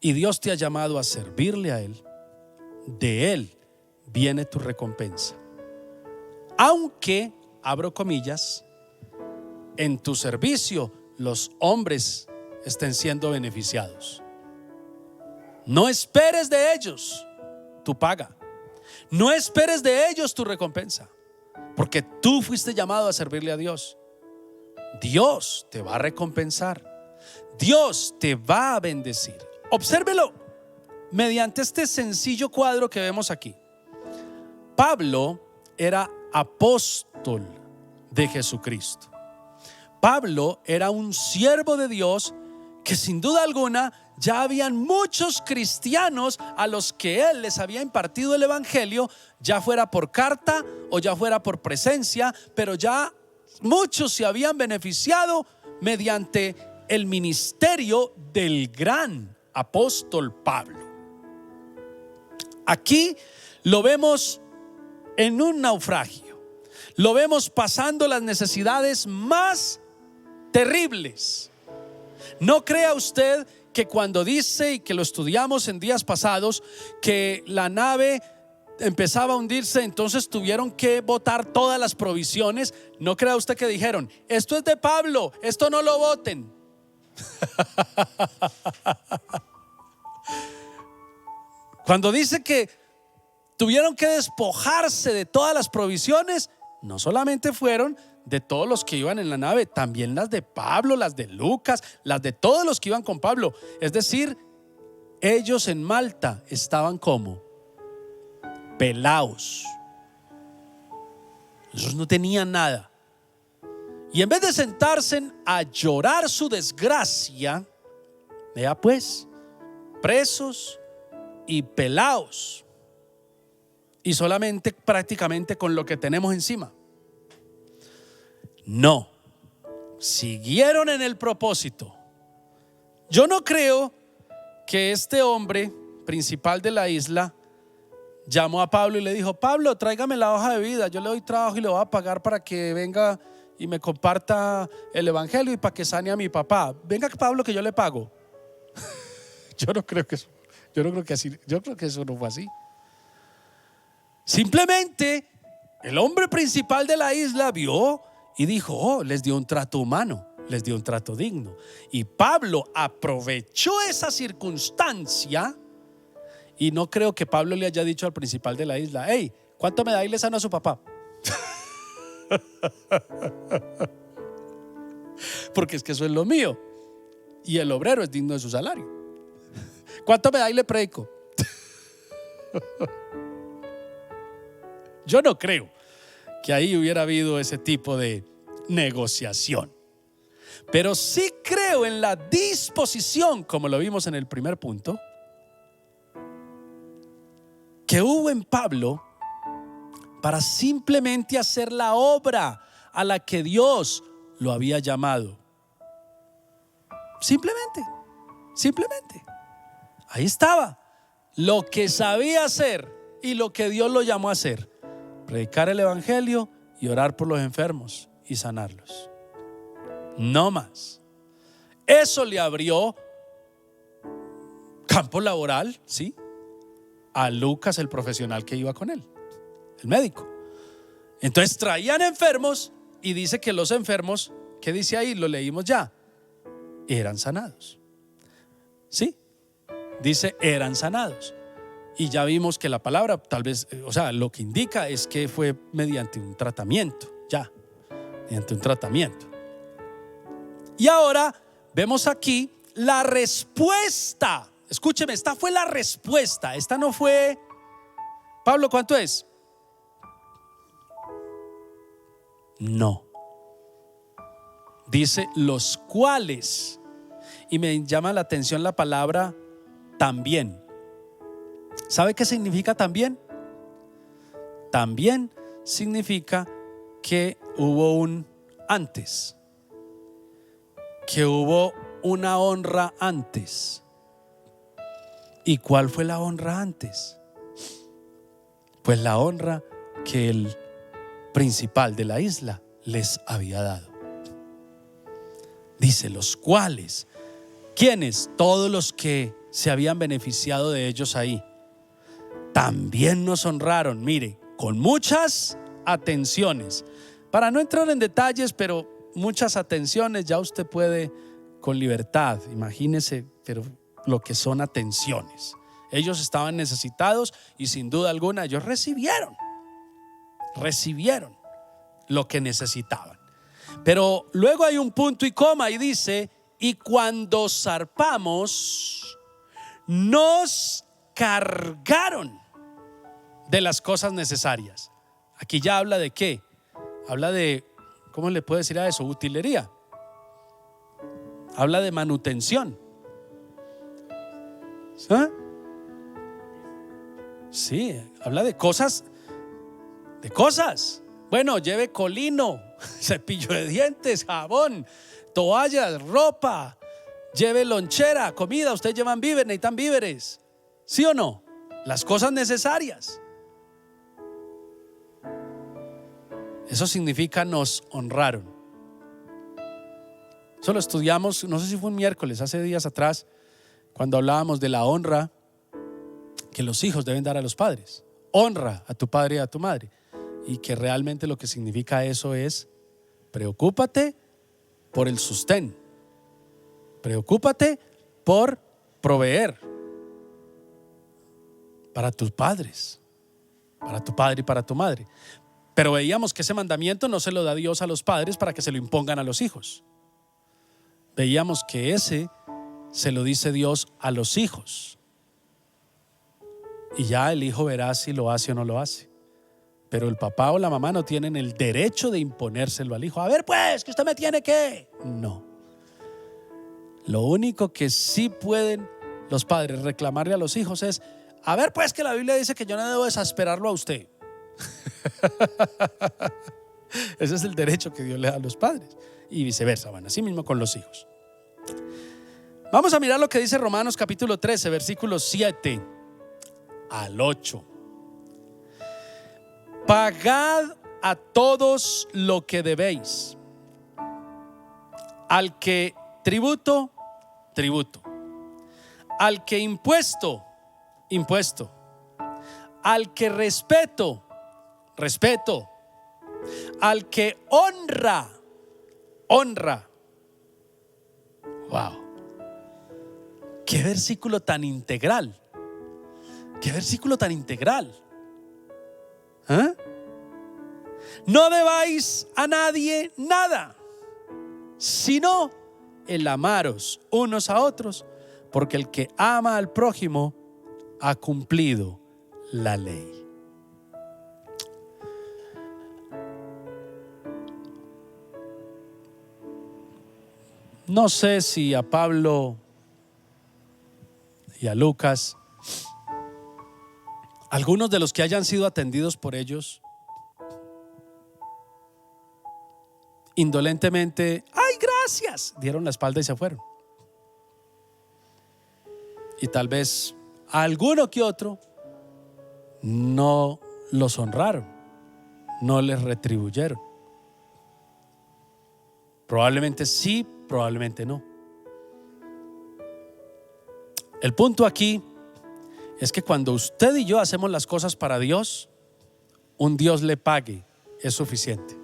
y Dios te ha llamado a servirle a Él, de Él viene tu recompensa. Aunque, abro comillas, en tu servicio los hombres estén siendo beneficiados. No esperes de ellos tu paga. No esperes de ellos tu recompensa, porque tú fuiste llamado a servirle a Dios. Dios te va a recompensar. Dios te va a bendecir. Obsérvelo mediante este sencillo cuadro que vemos aquí. Pablo era apóstol de Jesucristo. Pablo era un siervo de Dios que sin duda alguna ya habían muchos cristianos a los que él les había impartido el evangelio, ya fuera por carta o ya fuera por presencia, pero ya muchos se habían beneficiado mediante el ministerio del gran apóstol Pablo. Aquí lo vemos en un naufragio, lo vemos pasando las necesidades más terribles. No crea usted que cuando dice, y que lo estudiamos en días pasados, que la nave empezaba a hundirse, entonces tuvieron que botar todas las provisiones. No crea usted que dijeron: esto es de Pablo, esto no lo boten. Cuando dice que tuvieron que despojarse de todas las provisiones, no solamente fueron de todos los que iban en la nave, también las de Pablo, las de Lucas, las de todos los que iban con Pablo. Es decir, ellos en Malta estaban como pelaos. Ellos no tenían nada. Y en vez de sentarse a llorar su desgracia, vea pues, presos y pelaos, y solamente prácticamente con lo que tenemos encima. No, siguieron en el propósito. Yo no creo que este hombre principal de la isla llamó a Pablo y le dijo: Pablo, tráigame la hoja de vida, yo le doy trabajo y le voy a pagar para que venga y me comparta el evangelio y para que sane a mi papá. Venga, Pablo, que yo le pago. Yo no creo que eso no fue así. Simplemente el hombre principal de la isla vio y dijo: oh, les dio un trato humano, les dio un trato digno. Y Pablo aprovechó esa circunstancia. Y no creo que Pablo le haya dicho al principal de la isla: hey, ¿cuánto me da y le sano a su papá? Porque es que eso es lo mío, y el obrero es digno de su salario. ¿Cuánto me da y le predico? Yo no creo que ahí hubiera habido ese tipo de negociación, pero sí creo en la disposición, como lo vimos en el primer punto, que hubo en Pablo para simplemente hacer la obra a la que Dios lo había llamado. Simplemente ahí estaba lo que sabía hacer y lo que Dios lo llamó a hacer: predicar el evangelio y orar por los enfermos y sanarlos. No más. Eso le abrió campo laboral, ¿sí?, a Lucas, el profesional que iba con él, el médico. Entonces traían enfermos y dice que los enfermos, ¿qué dice ahí? Lo leímos ya, eran sanados. ¿Sí? Dice eran sanados. Y ya vimos que la palabra tal vez, o sea, lo que indica es que fue mediante un tratamiento, ya, mediante un tratamiento. Y ahora vemos aquí la respuesta. Escúcheme, esta fue la respuesta. Esta no fue, Pablo, ¿cuánto es? No. Dice los cuales. Y me llama la atención la palabra también. ¿Sabe qué significa también? También significa que hubo un antes, que hubo una honra antes. ¿Y cuál fue la honra antes? Pues la honra que el principal de la isla les había dado. Dice los cuales. ¿Quiénes? Todos los que se habían beneficiado de ellos ahí. También nos honraron, mire, con muchas atenciones. Para no entrar en detalles, pero muchas atenciones, ya usted puede con libertad, imagínese, pero lo que son atenciones. Ellos estaban necesitados y sin duda alguna ellos recibieron lo que necesitaban. Pero luego hay un punto y coma y dice: y cuando zarpamos, nos cargaron de las cosas necesarias. Aquí ya habla de qué, habla de, ¿cómo le puedo decir a eso? Utilería. Habla de manutención. ¿Sí? Sí, habla de cosas. Bueno, lleve colino, cepillo de dientes, jabón, toallas, ropa, lleve lonchera, comida. Ustedes llevan víveres, necesitan víveres, ¿sí o no? Las cosas necesarias. Eso significa nos honraron. Eso lo estudiamos, no sé si fue un miércoles, hace días atrás, cuando hablábamos de la honra que los hijos deben dar a los padres. Honra a tu padre y a tu madre. Y que realmente lo que significa eso es: preocúpate por el sostén, preocúpate por proveer para tus padres, para tu padre y para tu madre. Pero veíamos que ese mandamiento no se lo da Dios a los padres para que se lo impongan a los hijos. Veíamos que ese se lo dice Dios a los hijos. Y ya el hijo verá si lo hace o no lo hace. Pero el papá o la mamá no tienen el derecho de imponérselo al hijo. A ver pues, que usted me tiene que. No. Lo único que sí pueden los padres reclamarle a los hijos es: a ver pues, que la Biblia dice que yo no debo desesperarlo a usted. Ese es el derecho que Dios le da a los padres. Y viceversa, bueno, así mismo con los hijos. Vamos a mirar lo que dice Romanos capítulo 13, versículos 7 al 8. Pagad a todos lo que debéis. Al que tributo, tributo. Al que impuesto, impuesto. Al que respeto, respeto. Al que honra, honra. Wow. Qué versículo tan integral. Qué versículo tan integral. ¿Eh? No debáis a nadie nada, sino el amaros unos a otros, porque el que ama al prójimo ha cumplido la ley. No sé si a Pablo y a Lucas, algunos de los que hayan sido atendidos por ellos, indolentemente, ¡ay, gracias!, dieron la espalda y se fueron. Y tal vez A alguno que otro no los honraron, no les retribuyeron. Probablemente sí, probablemente no. El punto aquí es que cuando usted y yo hacemos las cosas para Dios, un Dios le pague es suficiente.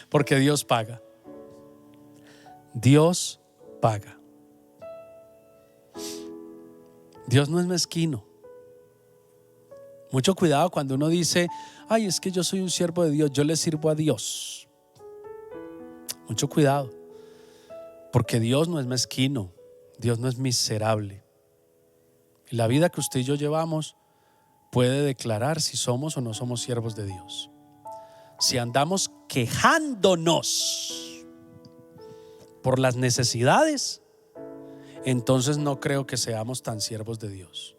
Porque Dios paga. Dios paga. Dios no es mezquino. Mucho cuidado cuando uno dice: ay, es que yo soy un siervo de Dios, yo le sirvo a Dios. Mucho cuidado, porque Dios no es mezquino, Dios no es miserable. Y la vida que usted y yo llevamos puede declarar si somos o no somos siervos de Dios. Si andamos quejándonos por las necesidades, entonces no creo que seamos tan siervos de Dios.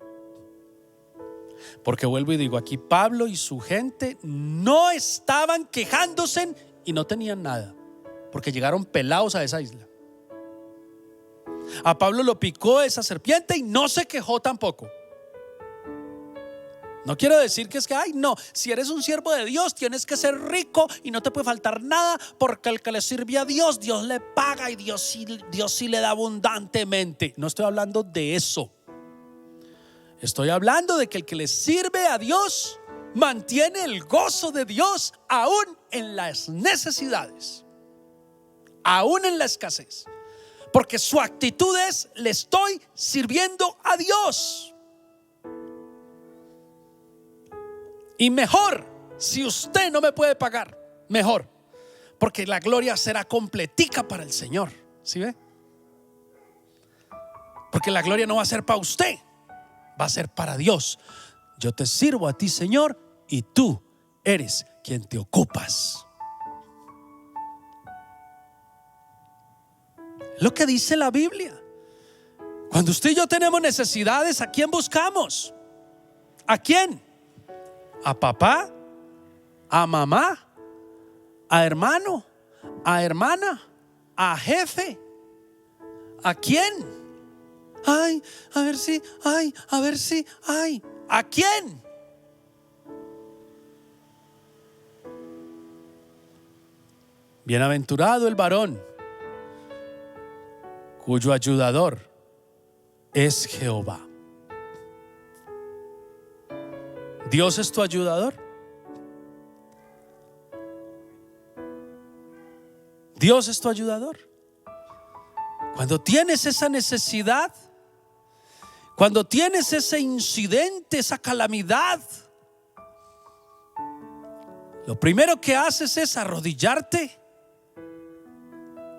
Porque vuelvo y digo, aquí Pablo y su gente no estaban quejándose y no tenían nada, porque llegaron pelados a esa isla. A Pablo lo picó esa serpiente y no se quejó tampoco. No quiero decir que es que, ay, no, si eres un siervo de Dios tienes que ser rico y no te puede faltar nada, porque el que le sirve a Dios, Dios le paga y Dios sí le da abundantemente. No estoy hablando de eso. Estoy hablando de que el que le sirve a Dios mantiene el gozo de Dios aún en las necesidades, aún en la escasez, porque su actitud es: le estoy sirviendo a Dios. Y mejor, si usted no me puede pagar, mejor, porque la gloria será completica para el Señor. ¿Sí ve? Porque la gloria no va a ser para usted, va a ser para Dios. Yo te sirvo a ti, Señor, y tú eres quien te ocupas. Lo que dice la Biblia. Cuando usted y yo tenemos necesidades, ¿a quién buscamos? ¿A quién? ¿A papá? ¿A mamá? ¿A hermano? ¿A hermana? ¿A jefe? ¿A quién? Ay, a ver si, ay, a ver si, ay. ¿A quién? Bienaventurado el varón cuyo ayudador es Jehová. ¿Dios es tu ayudador? ¿Dios es tu ayudador? Cuando tienes esa necesidad, cuando tienes ese incidente, esa calamidad, lo primero que haces es arrodillarte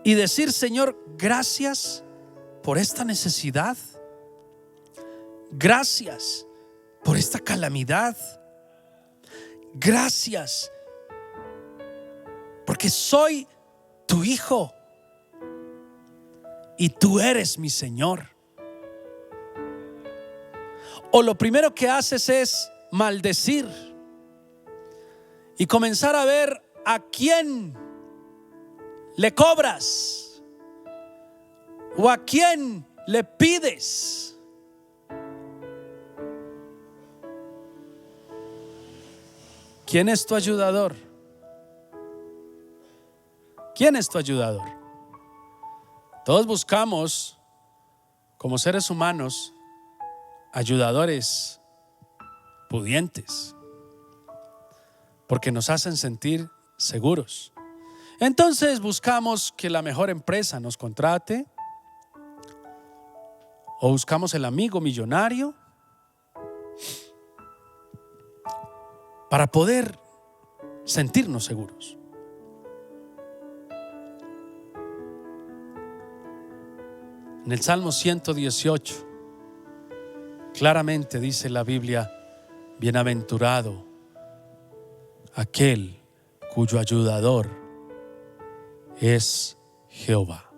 y decir: Señor, gracias por esta necesidad. Gracias por esta calamidad. Gracias porque soy tu hijo y tú eres mi Señor. O lo primero que haces es maldecir y comenzar a ver a quién le cobras o a quién le pides. ¿Quién es tu ayudador? ¿Quién es tu ayudador? Todos buscamos, como seres humanos, ayudadores pudientes, porque nos hacen sentir seguros. Entonces buscamos que la mejor empresa nos contrate, o buscamos el amigo millonario para poder sentirnos seguros. En el Salmo 118 claramente dice la Biblia: bienaventurado aquel cuyo ayudador es Jehová.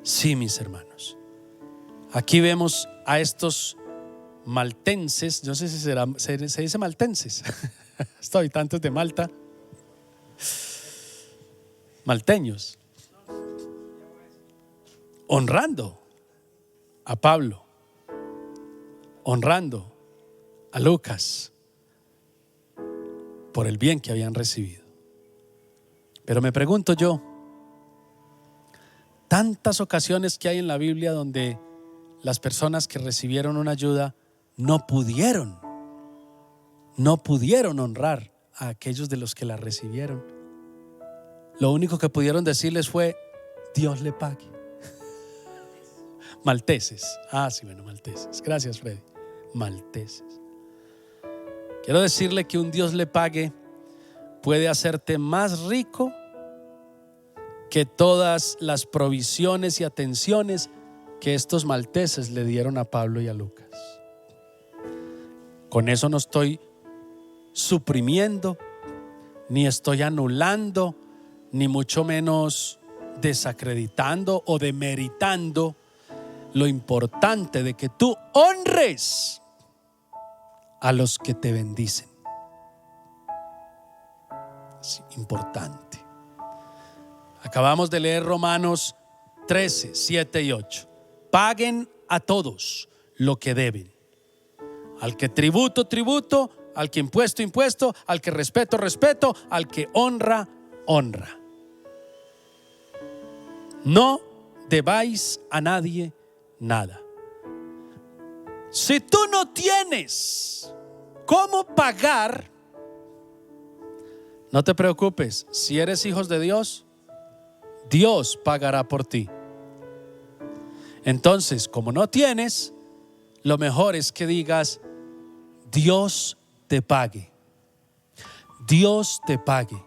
Sí, mis hermanos, aquí vemos a estos maltenses. No sé si se dice maltenses. Estos habitantes de Malta, malteños, honrando a Pablo, honrando a Lucas por el bien que habían recibido. Pero me pregunto yo, tantas ocasiones que hay en la Biblia donde las personas que recibieron una ayuda no pudieron honrar a aquellos de los que la recibieron. Lo único que pudieron decirles fue: Dios le pague. Malteses. Sí, bueno, malteses. Gracias, Freddy. Malteses. Quiero decirle que un Dios le pague puede hacerte más rico que todas las provisiones y atenciones que estos malteses le dieron a Pablo y a Lucas. Con eso no estoy suprimiendo, ni estoy anulando, ni mucho menos desacreditando o demeritando lo importante de que tú honres a los que te bendicen. Es importante. Acabamos de leer Romanos 13, 7 y 8. Paguen a todos lo que deben. Al que tributo, tributo. Al que impuesto, impuesto. Al que respeto, respeto. Al que honra, honra. No debáis a nadie nada. Si tú no tienes cómo pagar, no te preocupes. Si eres hijos de Dios, Dios pagará por ti. Entonces, como no tienes, lo mejor es que digas: Dios te pague. Dios te pague.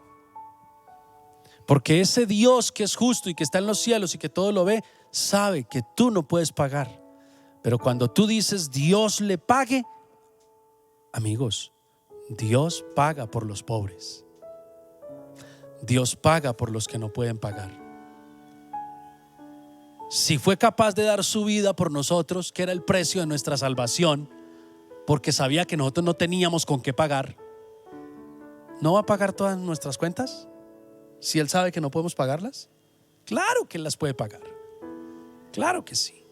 Porque ese Dios que es justo y que está en los cielos y que todo lo ve, sabe que tú no puedes pagar. Pero cuando tú dices Dios le pague, amigos, Dios paga por los pobres. Dios paga por los que no pueden pagar. Si fue capaz de dar su vida por nosotros, que era el precio de nuestra salvación, porque sabía que nosotros no teníamos con qué pagar, ¿no va a pagar todas nuestras cuentas? Si Él sabe que no podemos pagarlas, claro que Él las puede pagar. Claro que sí.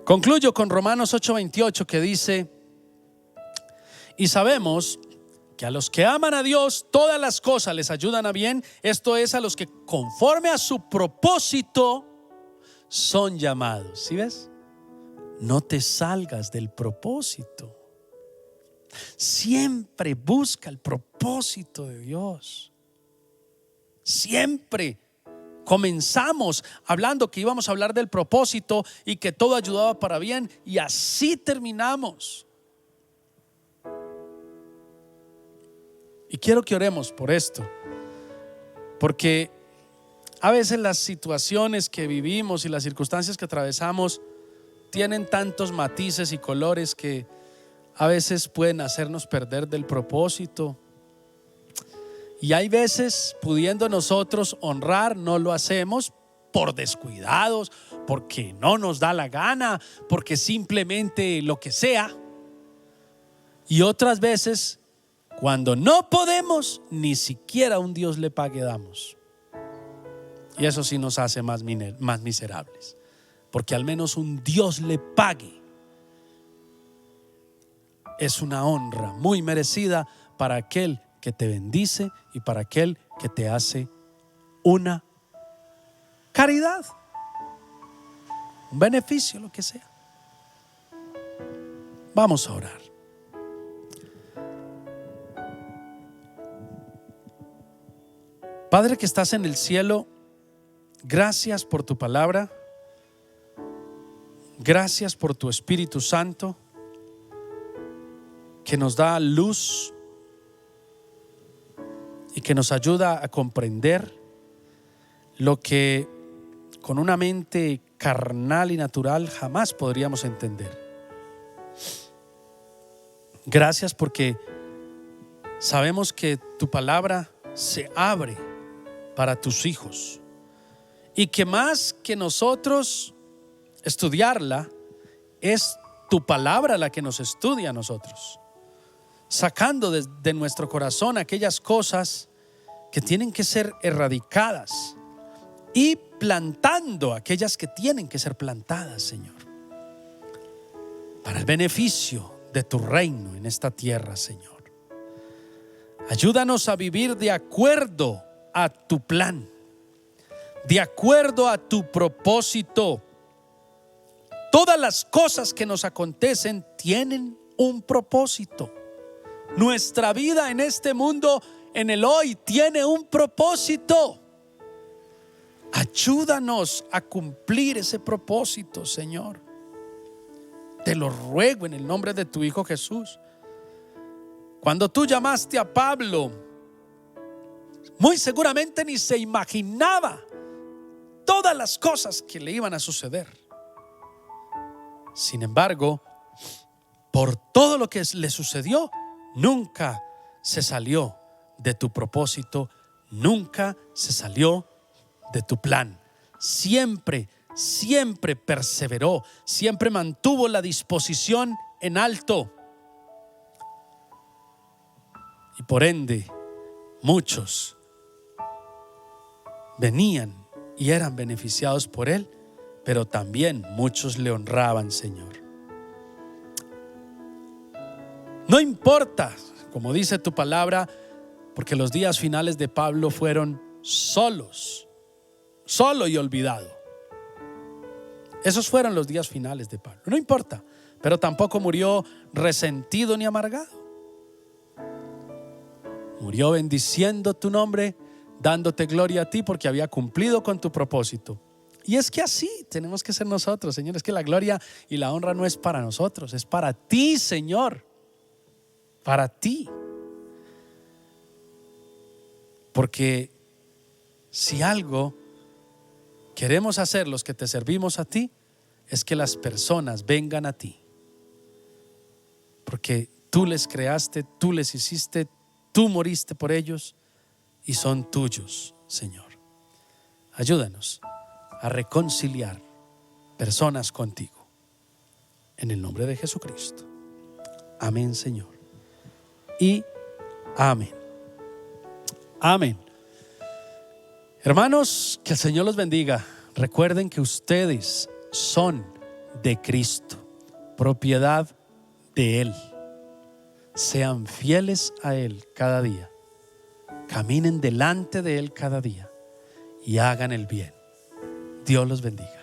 Concluyo con Romanos 8:28, que dice: y sabemos que a los que aman a Dios todas las cosas les ayudan a bien, esto es, a los que conforme a su propósito son llamados. ¿Sí ves? No te salgas del propósito. Siempre busca el propósito de Dios. Siempre. Comenzamos hablando que íbamos a hablar del propósito y que todo ayudaba para bien, y así terminamos. Y quiero que oremos por esto, porque a veces las situaciones que vivimos y las circunstancias que atravesamos tienen tantos matices y colores que a veces pueden hacernos perder del propósito. Y hay veces, pudiendo nosotros honrar, no lo hacemos por descuidados, porque no nos da la gana, porque simplemente lo que sea. Y otras veces, cuando no podemos, ni siquiera un Dios le pague damos. Y eso sí nos hace más miserables, porque al menos un Dios le pague es una honra muy merecida para aquel que te bendice y para aquel que te hace una caridad, un beneficio, lo que sea. Vamos a orar. Padre que estás en el cielo, gracias por tu palabra, gracias por tu Espíritu Santo que nos da luz y que nos ayuda a comprender lo que con una mente carnal y natural jamás podríamos entender. Gracias porque sabemos que tu palabra se abre para tus hijos y que más que nosotros estudiarla, es tu palabra la que nos estudia a nosotros. sacando de nuestro corazón aquellas cosas que tienen que ser erradicadas y plantando aquellas que tienen que ser plantadas, Señor, para el beneficio de tu reino en esta tierra, Señor. Ayúdanos a vivir de acuerdo a tu plan, de acuerdo a tu propósito. Todas las cosas que nos acontecen tienen un propósito. Nuestra vida en este mundo, en el hoy, tiene un propósito. Ayúdanos a cumplir ese propósito, Señor. Te lo ruego en el nombre de tu Hijo Jesús. Cuando tú llamaste a Pablo, muy seguramente ni se imaginaba todas las cosas que le iban a suceder. Sin embargo, por todo lo que le sucedió, nunca se salió de tu propósito, nunca se salió de tu plan. Siempre perseveró, siempre mantuvo la disposición en alto. Y por ende, muchos venían y eran beneficiados por él, pero también muchos le honraban, Señor. No importa, como dice tu palabra, porque los días finales de Pablo fueron solo y olvidado. Esos fueron los días finales de Pablo. No importa, pero tampoco murió resentido ni amargado. Murió bendiciendo tu nombre, dándote gloria a ti porque había cumplido con tu propósito. Y es que así tenemos que ser nosotros, Señor. Es que la gloria y la honra no es para nosotros, es para ti, Señor. Para ti. Porque si algo queremos hacer los que te servimos a ti, es que las personas vengan a ti. Porque tú les creaste, tú les hiciste, tú moriste por ellos y son tuyos, Señor. Ayúdanos a reconciliar personas contigo. En el nombre de Jesucristo. Amén, Señor. Y amén. Amén. Hermanos, que el Señor los bendiga. Recuerden que ustedes son de Cristo, propiedad de Él. Sean fieles a Él cada día. Caminen delante de Él cada día y hagan el bien. Dios los bendiga.